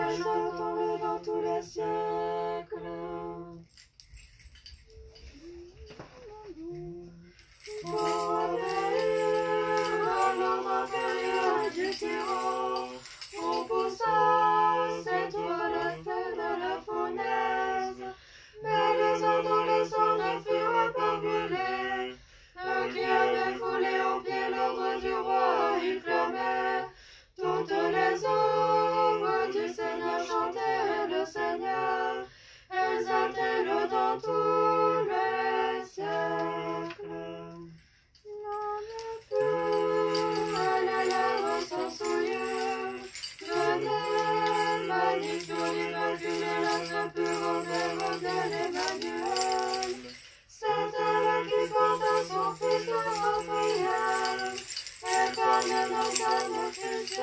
exaltons-le dans tous les siècles. Pour obéir à l'ordre impérieux du tyran, on poussa cette fois le feu de la fournaise. Mais les adolescents ne furent pas brûlés. Eux qui avaient foulé aux pieds l'ordre du roi, ils clamaient. Toutes les œuvres du Seigneur, chantaient le Seigneur, exaltez-le dans tous les siècles. Les lèvres sont souillées, le nez magnifique, l'immaculé, la très pure odeur de l'Emmanuel. C'est elle qui porte son Fils dans nos prières, épargne nos âmes, Christ,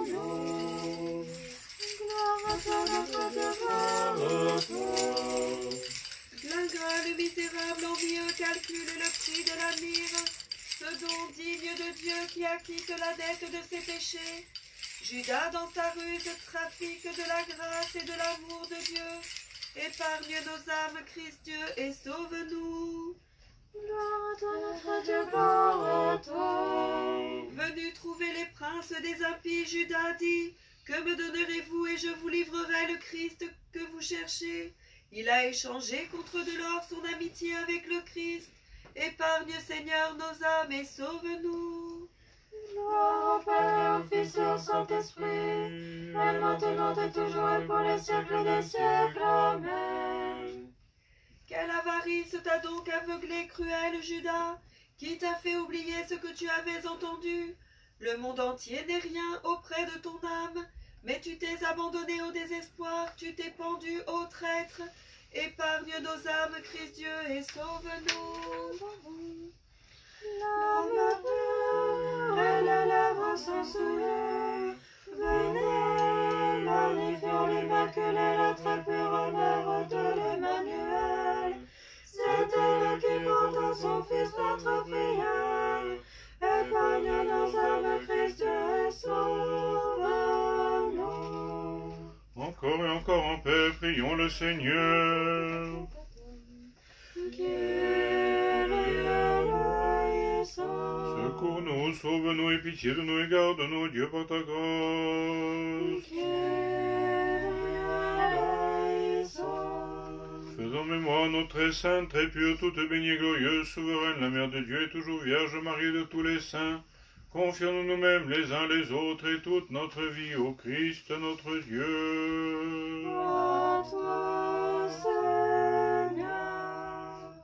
sauve-nous. Gloire à toi, notre Dieu, gloire à toi. L'ingrat, le misérable, envieux, calcule le prix de la myrrhe, ce don digne de Dieu qui acquitte la dette de ses péchés. Judas, dans sa ruse, trafique de la grâce et de l'amour de Dieu. Épargne nos âmes, Christ Dieu, et sauve-nous. Gloire à toi, notre Dieu, gloire à toi. Venu trouver les princes des impies, Judas dit, Que me donnerez-vous et je vous livrerai le Christ que vous cherchez? Il a échangé contre de l'or son amitié avec le Christ. Épargne, Seigneur, nos âmes et sauve-nous. Gloire au Père et au Fils et au Saint-Esprit, et maintenant et toujours et pour les siècles des siècles. Amen. Quelle avarice t'a donc aveuglé, cruel Judas, qui t'a fait oublier ce que tu avais entendu? Le monde entier n'est rien auprès de ton âme, mais tu t'es abandonné au désespoir, tu t'es pendu au traître. Épargne nos âmes, Christ Dieu, et sauve-nous. La vapeur et les lèvres sont souillées. Venez, magnifions l'immaculée, la très pure mère de l'Emmanuel. C'est elle qui porte son Fils notre prière. Épargne nos âmes, Christ Dieu, et sauve-nous. Encore et encore en paix, prions le Seigneur. Secours-nous, sauve-nous et pitié de nous et garde-nous, Dieu, par ta grâce. Faisons mémoire, notre très sainte, très pure, toute bénie et glorieuse, souveraine, la Mère de Dieu et toujours Vierge Marie de tous les saints. Confions-nous nous-mêmes les uns les autres et toute notre vie au Christ notre Dieu. À toi, Seigneur.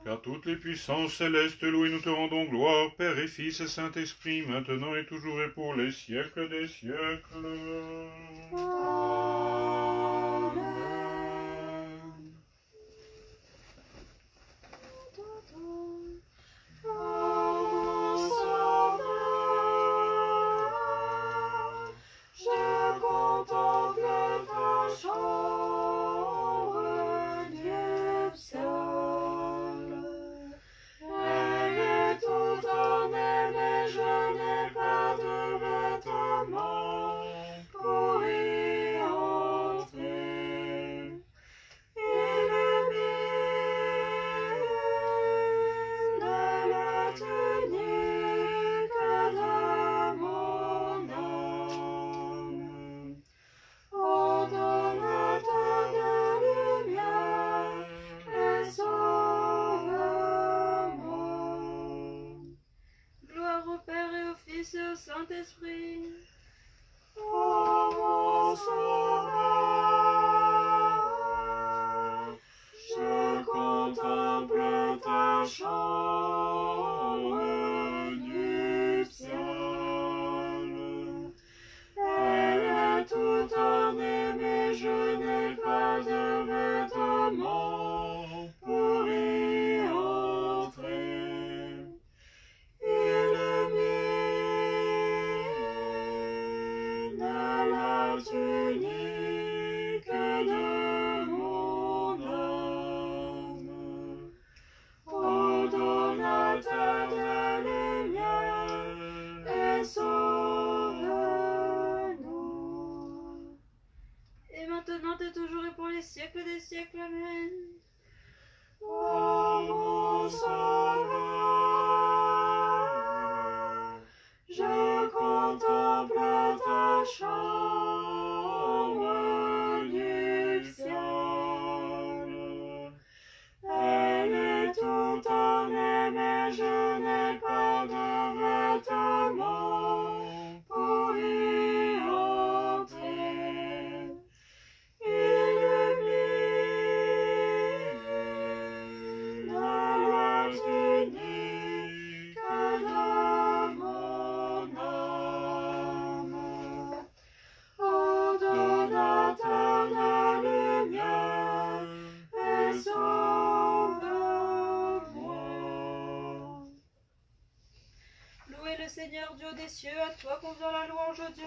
Car toutes les puissances célestes louent et nous te rendons gloire, Père et Fils et Saint-Esprit, maintenant et toujours et pour les siècles des siècles. Je contemple ta chambre nuptiale. Elle est toute ornée, mais je n'ai pas de vêtements pour y entrer. Illumine la tunique de mon âme. Ordonne-toi de lumière et sauve-moi. Gloire au Père et au Fils et au Saint-Esprit. Ô mon Sauveur, je contemple ta chambre nuptiale. Elle est toute ornée, mais je n'ai pas de vêtements pour y entrer. Illumine la tunique de mon âme. Ordonne-toi de lumière et sauve-nous. Et maintenant et toujours et pour les siècles des siècles. Amen. Ô mon Sauveur, je contemple ta chambre nuptiale. Elle est toute ornée, mais je n'ai pas de vêtements pour y entrer. Illumine la tunique de mon âme. Ordonne-toi de lumière et sauve-moi. Louez le Seigneur Dieu des cieux, à toi convient la louange, ô Dieu.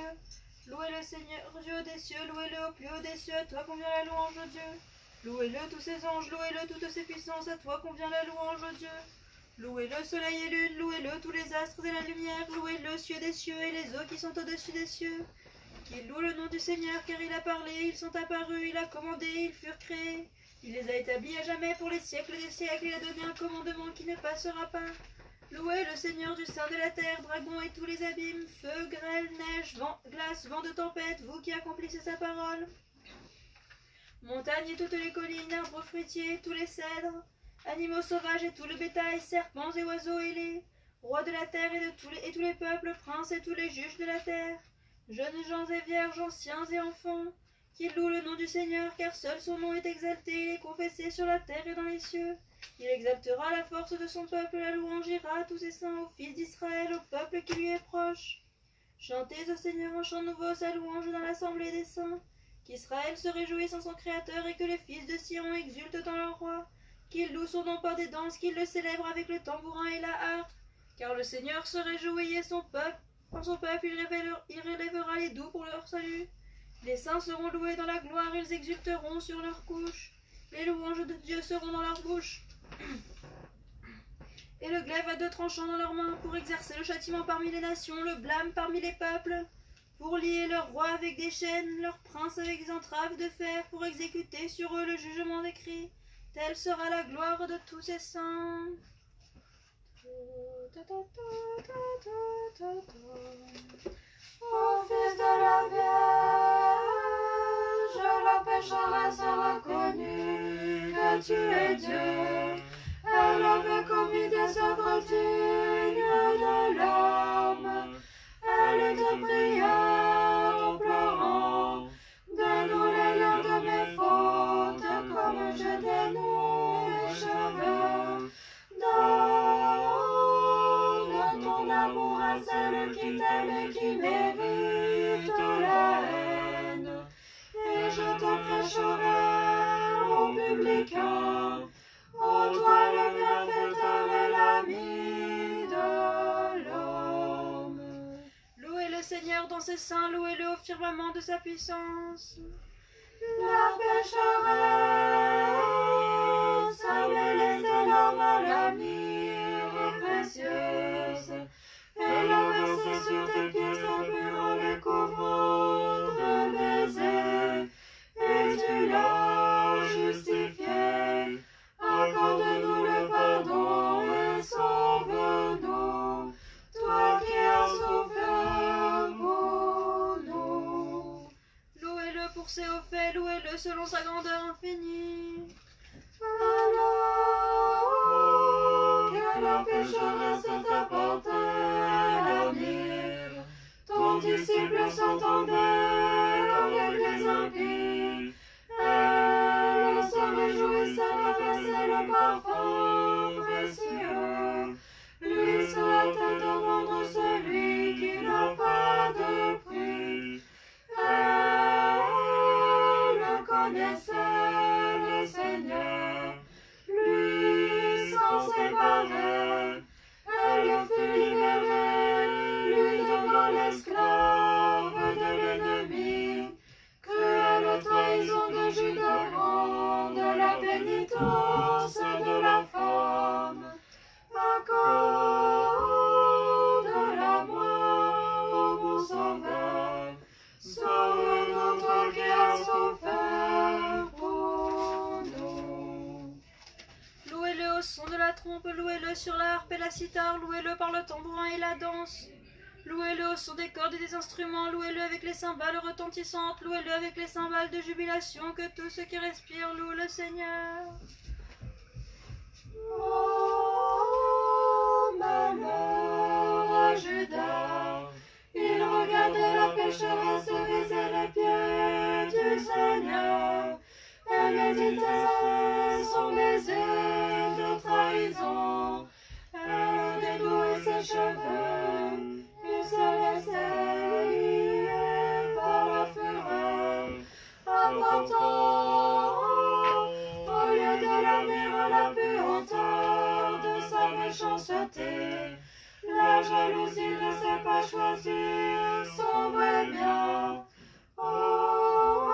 Louez le Seigneur Dieu des cieux, louez-le au plus haut des cieux, à toi convient la louange, ô Dieu. Louez-le tous ses anges, louez-le toutes ses puissances, à toi convient la louange, ô Dieu. Louez le soleil et lune, louez-le tous les astres et la lumière, louez le cieux des cieux et les eaux qui sont au-dessus des cieux. Qu'ils louent le nom du Seigneur, car il a parlé, ils sont apparus, il a commandé, ils furent créés. Il les a établis à jamais pour les siècles des siècles, il a donné un commandement qui ne passera pas. Louez le Seigneur du sein de la terre, dragons et tous les abîmes, feu, grêle, neige, vent, glace, vent de tempête, vous qui accomplissez sa parole. Montagnes et toutes les collines, arbres fruitiers, tous les cèdres, animaux sauvages et tout le bétail, serpents et oiseaux ailés, rois de la terre et tous les peuples, princes et tous les juges de la terre, jeunes gens et vierges, anciens et enfants, qui louent le nom du Seigneur, car seul son nom est exalté, il est confessé sur la terre et dans les cieux. Il exaltera la force de son peuple, la louange ira à tous ses saints, aux fils d'Israël, au peuple qui lui est proche. Chantez au Seigneur un chant nouveau, sa louange dans l'assemblée des saints. Qu'Israël se réjouisse en son Créateur et que les fils de Sion exultent dans leur roi. Qu'ils louent son nom par des danses, qu'ils le célèbrent avec le tambourin et la harpe. Car le Seigneur se réjouit et en son peuple il relèvera les doux pour leur salut. Les saints seront loués dans la gloire, ils exulteront sur leurs couches. Les louanges de Dieu seront dans leur bouche. Et le glaive à deux tranchants dans leurs mains, pour exercer le châtiment parmi les nations, le blâme parmi les peuples, pour lier leurs rois avec des chaînes, leurs princes avec des entraves de fer, pour exécuter sur eux le jugement des cris. Telle sera la gloire de tous ces saints. Ô fils de la Vierge, la pécheresse a reconnu que tu es Dieu. Elle avait commis des œuvres dignes de l'homme. Elle te pria en pleurant. Dénoue-les liens de mes fautes, comme je dénoue mes cheveux. Donne ton amour à celle qui t'aime et qui mérite la haine. Et je te prêcherai au publicain. Ô toi le bienfaiteur et l'ami de l'homme. Louez le Seigneur dans ses saints, louez-le au firmament de sa puissance. La pécheresse avait laissé l'homme à la myrrhe précieuse. Elle a versé sur tes pieds trop purs en les couvrant de baisers. Et tu l'as justifié. Accorde-nous le pardon et sauve-nous, toi qui as souffert pour nous. Louez-le pour ses hauts faits, louez-le selon sa grandeur infinie. Alors que la pécheresse t'a porté la myrrhe, ton disciple s'entendait avec les impies. Elle se réjouissait d'adresser le parfum précieux. Lui souhaitait de rendre celui qui n'a pas de prix. Elle connaissait le Seigneur, lui s'en séparait. Elle le fut libérée, lui devant l'esclave de l'ennemi. Cruelle trahison de Judas rende la pénitence de la femme. Accorde-la-moi, ô mon Sauveur, sauve-nous toi qui as souffert pour nous. Louez-le au son de la trompe, louez-le sur la harpe et la cithare, louez-le par le tambourin et la danse. Louez-le au son des cordes et des instruments, louez-le avec les cymbales retentissantes, louez-le avec les cymbales de jubilation, que tous ceux qui respirent louent le Seigneur. Oh, malheur à Judas, il regardait la pécheresse baiser les pieds du Seigneur. Elle méditait son baiser de trahison. Elle dénouait ses cheveux, il se laissait lier par la fureur, apportant au lieu de la myrrhe la puanteur de sa méchanceté. La jalousie ne sait pas choisir son vrai bien. Oh,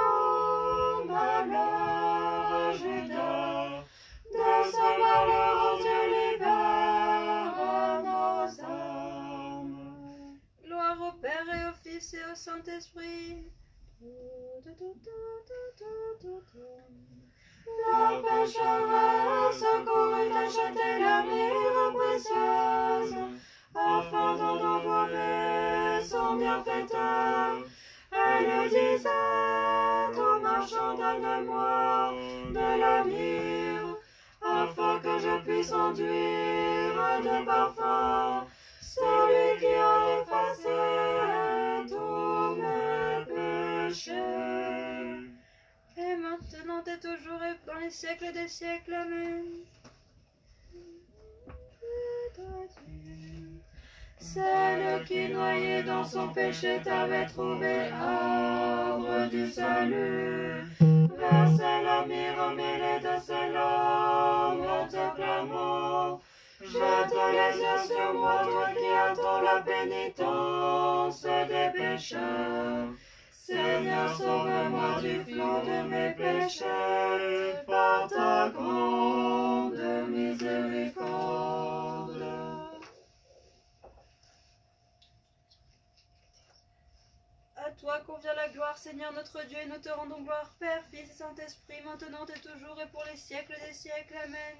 malheur à Judas, de ce malheur Dieu libère nos âmes. Gloire au Père et au Fils et au Saint-Esprit. La pécheresse courut acheter la myrrhe précieuse, afin d'en envoyer son bienfaiteur. Elle disait au marchand, donne-moi de la myrrhe, afin que je puisse enduire de parfum celui qui a effacé tous mes péchés. Et maintenant et toujours et dans les siècles des siècles. Amen. Celle qui, noyée dans son péché, t'avait trouvé arbre du salut, versait la myrrhe mêlée de ses larmes en te clamant. Jette les yeux sur moi, toi qui attends la pénitence des pécheurs. Seigneur, sauve-moi du flot de mes péchés, par ta grande miséricorde. À toi convient la gloire, Seigneur notre Dieu, et nous te rendons gloire, Père, Fils et Saint-Esprit, maintenant et toujours et pour les siècles des siècles. Amen.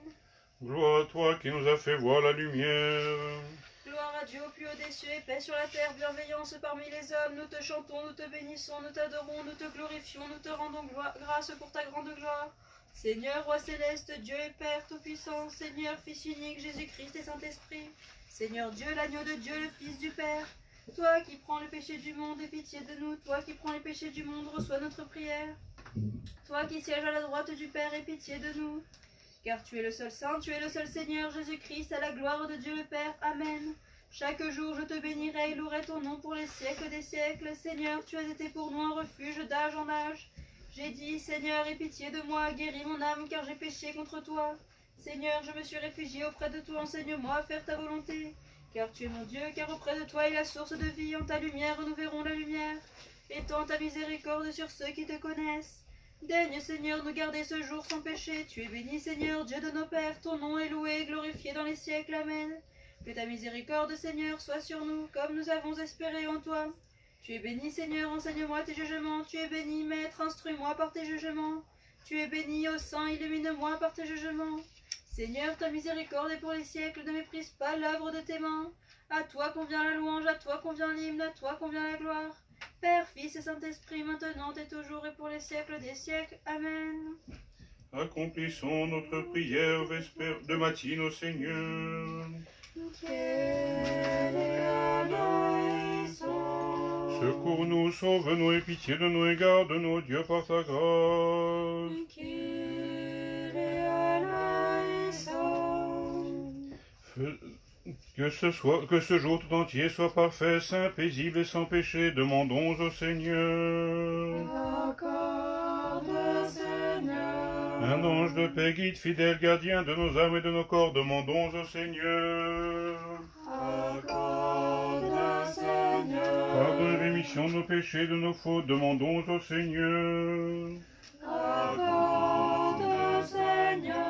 Gloire à toi qui nous as fait voir la lumière. Gloire à Dieu au plus haut des cieux et paix sur la terre, bienveillance parmi les hommes. Nous te chantons, nous te bénissons, nous t'adorons, nous te glorifions, nous te rendons grâce pour ta grande gloire. Seigneur, Roi céleste, Dieu et Père tout-puissant, Seigneur, Fils unique, Jésus-Christ et Saint-Esprit, Seigneur Dieu, l'agneau de Dieu, le Fils du Père, toi qui prends le péché du monde, aie pitié de nous, toi qui prends les péchés du monde, reçois notre prière. Toi qui sièges à la droite du Père, aie pitié de nous. Car tu es le seul Saint, tu es le seul Seigneur, Jésus-Christ, à la gloire de Dieu le Père. Amen. Chaque jour je te bénirai et louerai ton nom pour les siècles des siècles. Seigneur, tu as été pour nous un refuge d'âge en âge. J'ai dit, Seigneur, aie pitié de moi, guéris mon âme, car j'ai péché contre toi. Seigneur, je me suis réfugié auprès de toi, enseigne-moi à faire ta volonté. Car tu es mon Dieu, car auprès de toi est la source de vie. En ta lumière, nous verrons la lumière. Étends ta miséricorde sur ceux qui te connaissent. Daigne, Seigneur, nous garder ce jour sans péché. Tu es béni, Seigneur, Dieu de nos pères. Ton nom est loué et glorifié dans les siècles. Amen. Que ta miséricorde, Seigneur, soit sur nous, comme nous avons espéré en toi. Tu es béni, Seigneur, enseigne-moi tes jugements. Tu es béni, Maître, instruis-moi par tes jugements. Tu es béni, ô Saint, illumine-moi par tes jugements. Seigneur, ta miséricorde est pour les siècles, ne méprise pas l'œuvre de tes mains. À toi convient la louange, à toi convient l'hymne, à toi convient la gloire. Père, Fils et Saint-Esprit, maintenant et toujours et pour les siècles des siècles. Amen. Accomplissons notre prière vespère de matin au Seigneur. Secours-nous, sauve-nous et pitié de nous et garde-nous, Dieu, par ta grâce. Que ce jour tout entier soit parfait, saint, paisible et sans péché, demandons au Seigneur. Accorde, Seigneur. Un ange de paix, guide fidèle, gardien de nos âmes et de nos corps, demandons au Seigneur. Accorde, Seigneur. Pardonne et rémission de nos péchés, de nos fautes, demandons au Seigneur. Accorde, Seigneur.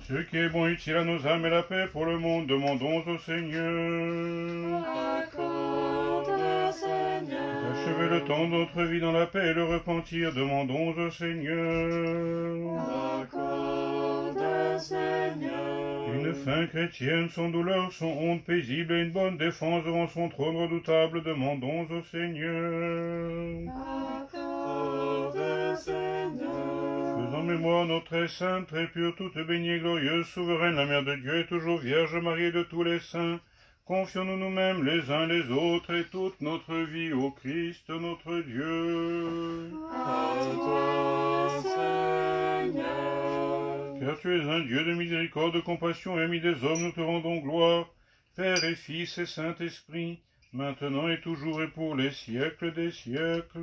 Ce qui est bon et utile à nos âmes et la paix pour le monde, demandons au Seigneur. Accorde, Seigneur. Achevez le temps de notre vie dans la paix et le repentir, demandons au Seigneur. Accorde, Seigneur. Une fin chrétienne, sans douleur, sans honte paisible et une bonne défense devant son trône redoutable, demandons au Seigneur. Accorde, Seigneur. Faisons mémoire notre très sainte, très pure, toute bénie et glorieuse, souveraine, la Mère de Dieu et toujours Vierge Marie de tous les saints. Confions-nous nous-mêmes les uns les autres et toute notre vie au Christ notre Dieu. À toi, Seigneur. Car tu es un Dieu de miséricorde, de compassion et ami des hommes, nous te rendons gloire, Père et Fils et Saint-Esprit, maintenant et toujours et pour les siècles des siècles.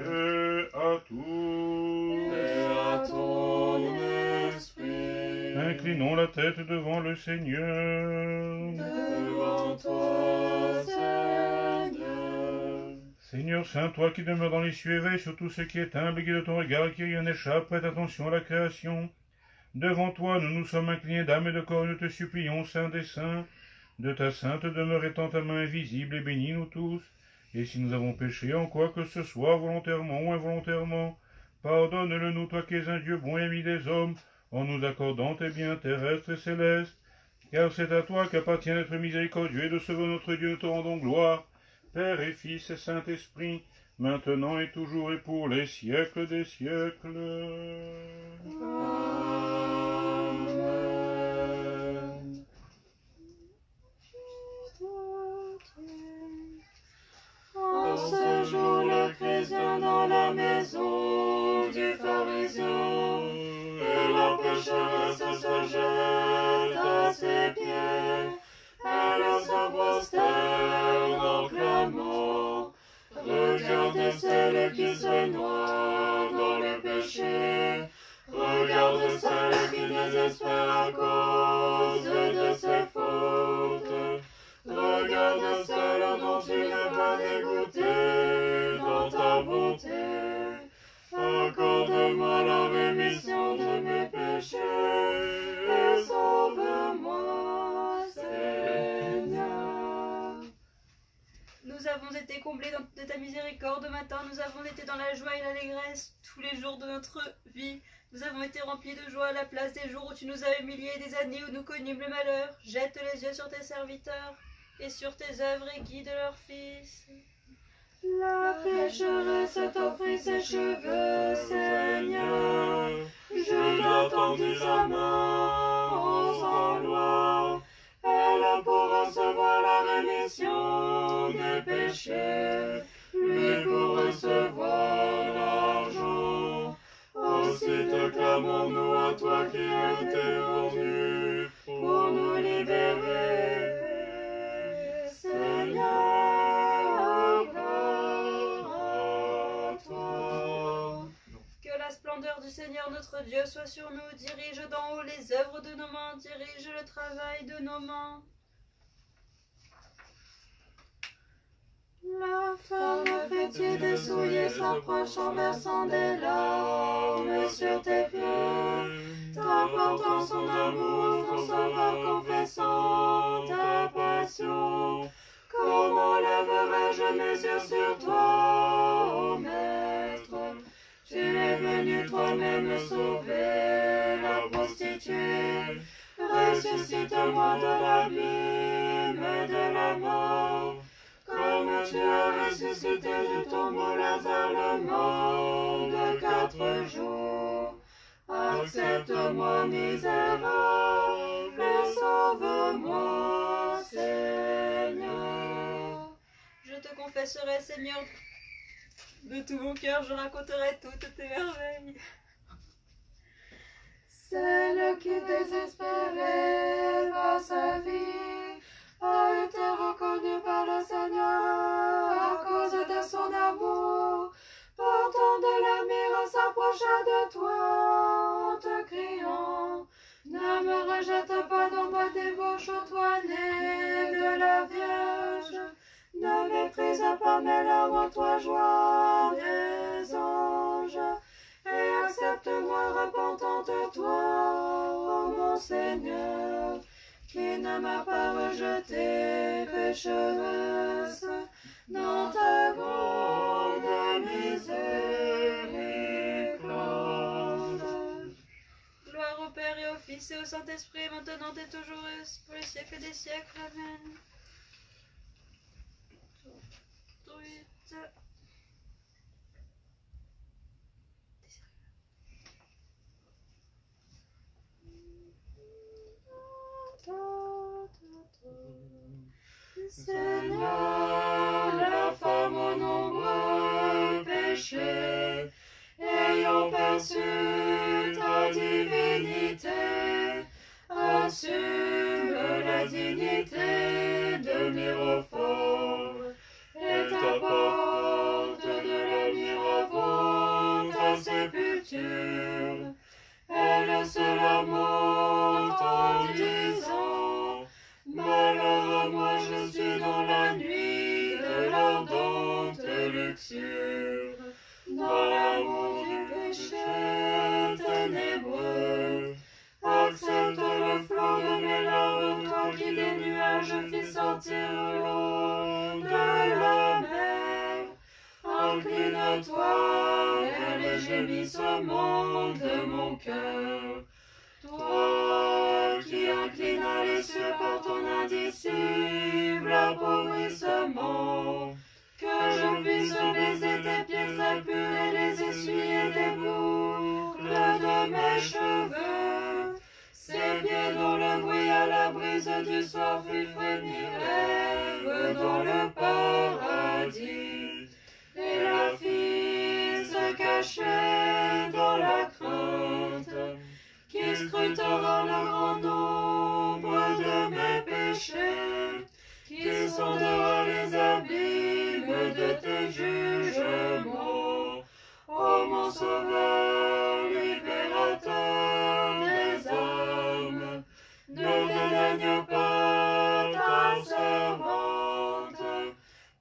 Et à tous. Et à ton esprit. Inclinons la tête devant le Seigneur. Devant toi, Seigneur. Seigneur Saint, toi qui demeures dans les cieux, éveille sur tout ce qui est humble et qui de ton regard et qui rien n'échappe, prête attention à la création. Devant toi, nous nous sommes inclinés d'âme et de corps, nous te supplions, Saint des saints, de ta sainte demeure étend ta main invisible et bénis nous tous, Et si nous avons péché en quoi que ce soit, volontairement ou involontairement, pardonne-le nous, toi qui es un Dieu bon et ami des hommes, en nous accordant tes biens terrestres et célestes. Car c'est à toi qu'appartient d'être miséricordieux et de sauver notre Dieu, nous te rendons gloire, Père et Fils et Saint-Esprit, maintenant et toujours et pour les siècles des siècles. Amen. En ce jour, le chrétien dans la maison du pharisien et la pécheresse se jette à ses pieds. Elle se prosterne en clamant. Regardez celle qui se noie dans le péché. Regarde celle qui désespère à cause de ses fautes. Regarde celle dont tu n'es pas dégoûté dans ta bonté. Accorde-moi la rémission de mes péchés et sauve-moi, Seigneur. Nous avons été comblés de ta miséricorde. Maintenant, nous avons été dans la joie et l'allégresse tous les jours de notre vie. Nous avons été remplis de joie à la place des jours où tu nous as humiliés, des années où nous connûmes le malheur. Jette les yeux sur tes serviteurs et sur tes œuvres et guide leur fils. La pécheresse t'offrit ses cheveux, Seigneur. Je dois tendre sa main en gloire. Elle pour recevoir la rémission des péchés, lui pour recevoir l'argent. Aussi te clamons-nous à toi qui étais venu pour nous libérer. Seigneur, gloire à toi. Que la splendeur du Seigneur notre Dieu soit sur nous. Dirige d'en haut les œuvres de nos mains. Dirige le travail de nos mains. La femme fétide et souillée s'approche en versant des larmes sur tes pieds, t'apportant son amour, ton sauveur confessant ta passion. Comment lèverai-je mes yeux sur toi, ô Maître? Tu es venu toi-même sauver la prostituée. Ressuscite-moi de l'abîme et de la mort. Comme tu as ressuscité du tombeau Lazare le mort de 4 jours. Accepte-moi misérable et sauve-moi, Seigneur. Je te confesserai, Seigneur, de tout mon cœur, je raconterai toutes tes merveilles. Celle qui désespérait par sa vie a été reconnue par le Seigneur à cause de son amour. Portant de la mire s'approcha de toi en te criant: ne me rejette pas dans ma débauche, toi né de la Vierge. Ne méprise pas mes larmes, toi joie des anges. Et accepte-moi repentante, toi, ô mon Seigneur, qui ne m'a pas rejeté pécheresse, dans ta grande miséricorde. Gloire au Père et au Fils et au Saint-Esprit, maintenant et toujours et pour les siècles des siècles. Amen. Seigneur, la femme aux nombreux péchés, ayant perçu ta divinité, assume la dignité de mirophore et t'apporte de la myrrhe avant ta sépulture. Elle se lamente en disant: malheur à moi, je suis dans la nuit de l'ardente luxure, dans l'amour du péché ténébreux. Accepte le flot de mes larmes, toi qui des nuages fis sortir l'eau de la mer. incline-toi vers les gémissements de mon cœur. Toi qui inclinas les cieux par ton indicible appauvrissement, que je puisse baiser tes pieds très purs et les essuyer des boucles de mes cheveux. Ces pieds dont le bruit à la brise du soir fut frémir, rêve dans le paradis. Et la fille se cachait dans la crainte, qui scrutera le grand nombre de mes péchés, qui sondera les abîmes de tes jugements. Ô mon Sauveur, libérateur des âmes, ne dédaigne pas ta servante,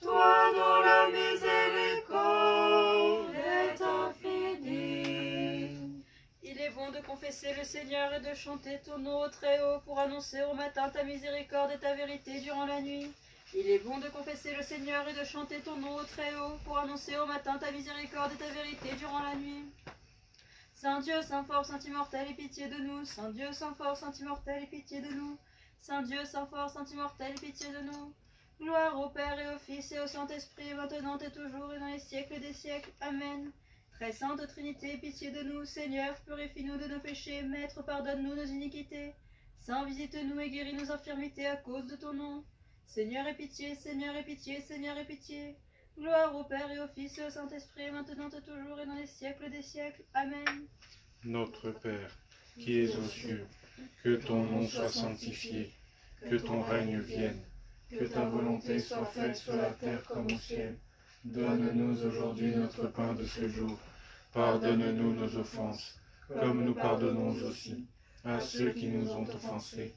toi dont la miséricorde est infinie. Il est bon de confesser le Seigneur et de chanter ton nom au Très-Haut pour annoncer au matin ta miséricorde et ta vérité durant la nuit. Il est bon de confesser le Seigneur et de chanter ton nom au Très-Haut pour annoncer au matin ta miséricorde et ta vérité durant la nuit. Saint Dieu, Saint fort, Saint immortel, aie pitié de nous. Saint Dieu, Saint fort, Saint immortel, aie pitié de nous. Saint Dieu, Saint fort, Saint immortel, aie pitié de nous. Gloire au Père et au Fils et au Saint-Esprit, maintenant et toujours et dans les siècles des siècles. Amen. Très sainte Trinité, pitié de nous. Seigneur, purifie-nous de nos péchés. Maître, pardonne-nous nos iniquités. Saint, visite-nous et guéris nos infirmités à cause de ton nom. Seigneur, aie pitié, Seigneur, aie pitié, Seigneur, aie pitié. Gloire au Père et au Fils et au Saint-Esprit, maintenant et toujours et dans les siècles des siècles. Amen. Notre Père, qui es aux cieux, que ton nom soit sanctifié, que ton règne vienne, que ta volonté soit faite sur la terre comme au ciel. Donne-nous aujourd'hui notre pain de ce jour. Pardonne-nous nos offenses, comme nous pardonnons aussi à ceux qui nous ont offensés.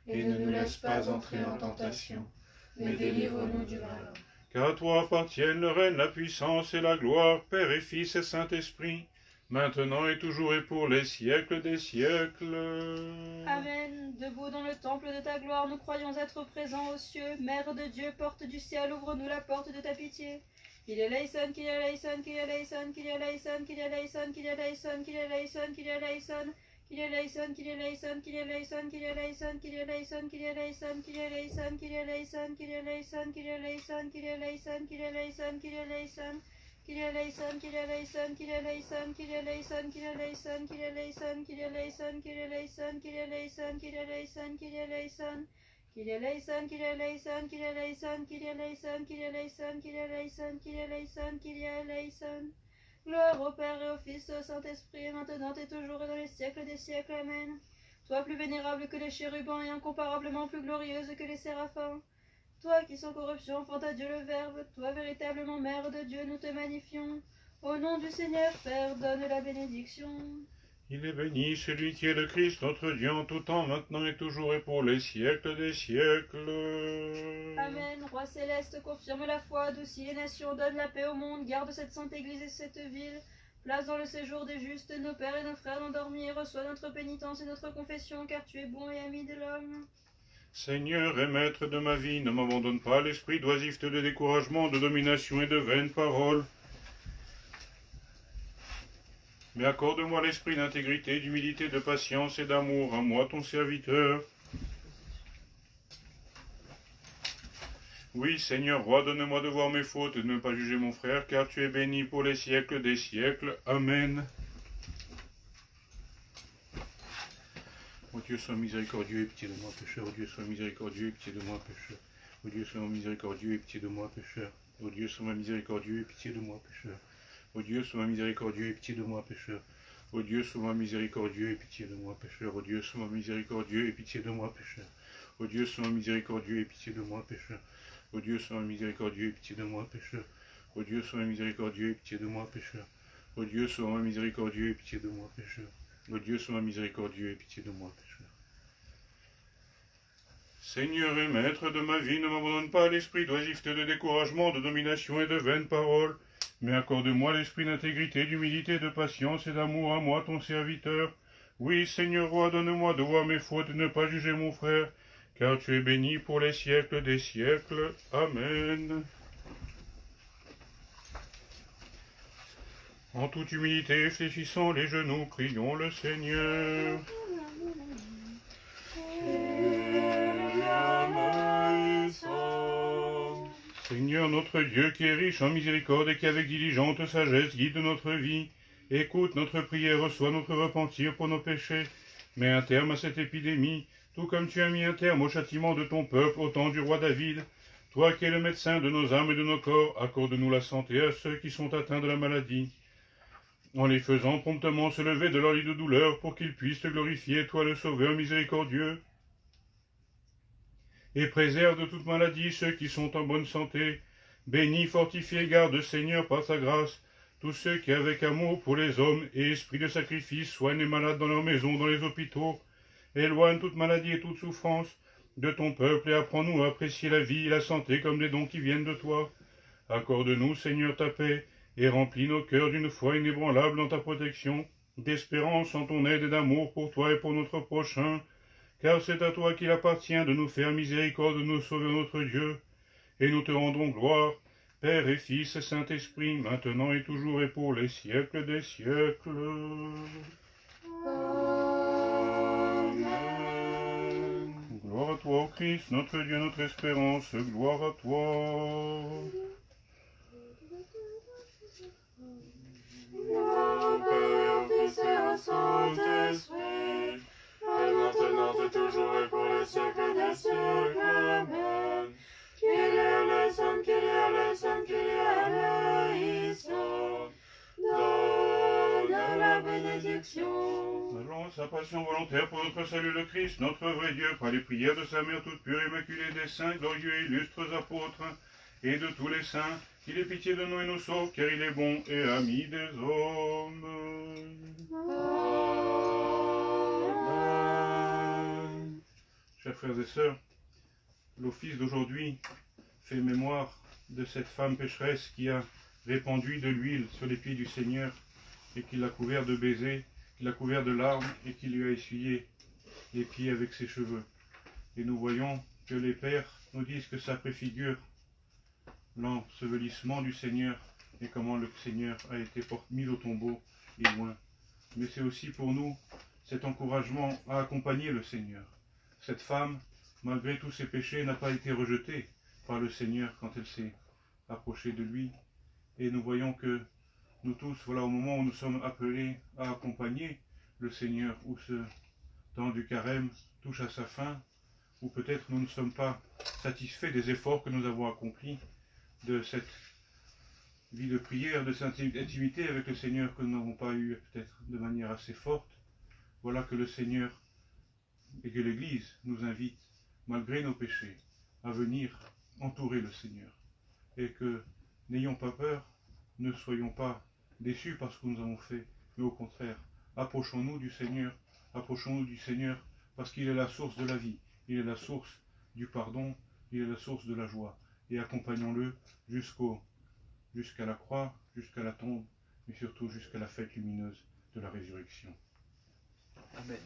Et ne nous laisse pas entrer en tentation, mais délivre-nous du mal. Car à toi appartiennent le règne, la puissance et la gloire, Père et Fils et Saint-Esprit, maintenant et toujours et pour les siècles des siècles. Amen. Debout dans le temple de ta gloire, nous croyons être présents aux cieux. Mère de Dieu, porte du ciel, ouvre-nous la porte de ta pitié. Qu'il y a Leïson, qu'il y a Leïson, qu'il y a Leïson, qu'il y a Leïson, qu'il y a Leïson, qu'il y a Leïson, qu'il y a Leïson, qu'il y a Leïson. Qu'il y a Leïson, qu'il y a Leïson, qu'il y a Leïson, qu'il y a Leïson, qu'il y a Leïson, qu'il y a Leïson, qu'il y a Leïson, qu'il y a Leïson, qu'il y a Leïson, qu'il y a Leïson, qu'il y a Leïson, qu'il y a Leïson, qu'il y a Leïson. Qu'il y a Leïson, qu'il y a Leïson, qu'il y a Leïson, qu'il y a Leïson, qu'il y a Leïson, qu'il y a Leïson, qu'il y a Leïson, qu'il y a Leïson, qu'il y a Leïson, qu'il y a Leïson, qu'il y a Leïson. Qu'il y a Leïson, qu'il y a Leïson, qu'il y a Leïson, qu'il y a Leïson, qu'il y a Leïson, qu'il y a Leïson, qu'il y a Leïson, qu'il y a Leïson. Gloire au Père et au Fils et au Saint-Esprit, maintenant et toujours et dans les siècles des siècles. Amen. Toi plus vénérable que les chérubins et incomparablement plus glorieuse que les séraphins. Toi qui sans corruption enfante à Dieu le Verbe, toi véritablement Mère de Dieu, nous te magnifions. Au nom du Seigneur Père, donne la bénédiction. Il est béni celui qui est le Christ, notre Dieu, en tout temps, maintenant et toujours et pour les siècles des siècles. Amen. Roi céleste, confirme la foi, adoucis les nations, donne la paix au monde, garde cette sainte Église et cette ville. Place dans le séjour des justes nos pères et nos frères endormis et reçois notre pénitence et notre confession, car tu es bon et ami de l'homme. Seigneur et Maître de ma vie, ne m'abandonne pas à l'esprit d'oisiveté, de découragement, de domination et de vaines paroles. Mais accorde-moi l'esprit d'intégrité, d'humilité, de patience et d'amour, à moi ton serviteur. Oui, Seigneur, roi, donne-moi de voir mes fautes et de ne pas juger mon frère, car tu es béni pour les siècles des siècles. Amen. Ô Dieu, sois miséricordieux et pitié de moi, pécheur. Ô Dieu, sois miséricordieux et pitié de moi, pécheur. Ô Dieu, sois miséricordieux et pitié de moi, pécheur. Ô Dieu, sois miséricordieux et pitié de moi, pécheur. Ô Dieu, sois miséricordieux et pitié de moi, pécheur. Ô Dieu, sois miséricordieux et pitié de moi, pécheur. Ô Dieu, sois miséricordieux et pitié de moi, pécheur. Ô Dieu, sois miséricordieux et pitié de moi, pécheur. Ô Dieu, sois miséricordieux et pitié de moi, pécheur. Ô Dieu, sois miséricordieux et pitié de moi, pécheur. Ô Dieu, sois miséricordieux et pitié de moi, pécheur. Ô Dieu, sois miséricordieux et pitié de moi, pécheur. Seigneur et Maître de ma vie, ne m'abandonne pas à l'esprit d'oisiveté, de découragement, de domination et de vaines paroles, mais accorde-moi l'esprit d'intégrité, d'humilité, de patience et d'amour à moi, ton serviteur. Oui, Seigneur roi, donne-moi de voir mes fautes et de ne pas juger mon frère, car tu es béni pour les siècles des siècles. Amen. En toute humilité, fléchissant les genoux, prions le Seigneur. Seigneur notre Dieu, qui est riche en miséricorde et qui avec diligente sagesse guide notre vie, écoute notre prière, reçois notre repentir pour nos péchés. Mets un terme à cette épidémie, tout comme tu as mis un terme au châtiment de ton peuple au temps du roi David. Toi qui es le médecin de nos âmes et de nos corps, accorde-nous la santé à ceux qui sont atteints de la maladie, en les faisant promptement se lever de leur lit de douleur pour qu'ils puissent te glorifier, toi le Sauveur miséricordieux. Et préserve de toute maladie ceux qui sont en bonne santé. Bénis, fortifie et garde, Seigneur, par ta grâce, tous ceux qui, avec amour pour les hommes et esprit de sacrifice, soignent les malades dans leurs maisons, dans les hôpitaux. Éloigne toute maladie et toute souffrance de ton peuple et apprends-nous à apprécier la vie et la santé comme des dons qui viennent de toi. Accorde-nous, Seigneur, ta paix et remplis nos cœurs d'une foi inébranlable dans ta protection, d'espérance en ton aide et d'amour pour toi et pour notre prochain. Car c'est à toi qu'il appartient de nous faire miséricorde, de nous sauver notre Dieu. Et nous te rendons gloire, Père et Fils et Saint-Esprit, maintenant et toujours et pour les siècles des siècles. Amen. Gloire à toi, ô Christ, notre Dieu, notre espérance, gloire à toi. Gloire au Père, au Fils et au Saint-Esprit, et maintenant et toujours et pour les siècles des siècles. Amen. Kyrie eleison, Kyrie eleison, Kyrie eleison. Donne la bénédiction. Allons à sa passion volontaire pour notre salut, le Christ, notre vrai Dieu, par les prières de sa mère toute pure et immaculée, des saints, glorieux et illustres apôtres, et de tous les saints, qu'il ait pitié de nous et nous sauve, car il est bon et ami des hommes. Amen. Chers frères et sœurs, l'office d'aujourd'hui fait mémoire de cette femme pécheresse qui a répandu de l'huile sur les pieds du Seigneur et qui l'a couvert de baisers, qui l'a couvert de larmes et qui lui a essuyé les pieds avec ses cheveux. Et nous voyons que les pères nous disent que ça préfigure l'ensevelissement du Seigneur et comment le Seigneur a été mis au tombeau et loin. Mais c'est aussi pour nous cet encouragement à accompagner le Seigneur. Cette femme, malgré tous ses péchés, n'a pas été rejetée par le Seigneur quand elle s'est approchée de lui. Et nous voyons que nous tous, voilà, au moment où nous sommes appelés à accompagner le Seigneur, où ce temps du carême touche à sa fin, où peut-être nous ne sommes pas satisfaits des efforts que nous avons accomplis, de cette vie de prière, de cette intimité avec le Seigneur que nous n'avons pas eu peut-être de manière assez forte. Voilà que le Seigneur et que l'Église nous invite, malgré nos péchés, à venir entourer le Seigneur. Et que n'ayons pas peur, ne soyons pas déçus par ce que nous avons fait, mais au contraire, approchons-nous du Seigneur parce qu'il est la source de la vie, il est la source du pardon, il est la source de la joie. Et accompagnons-le jusqu'à la croix, jusqu'à la tombe, mais surtout jusqu'à la fête lumineuse de la résurrection. Amen.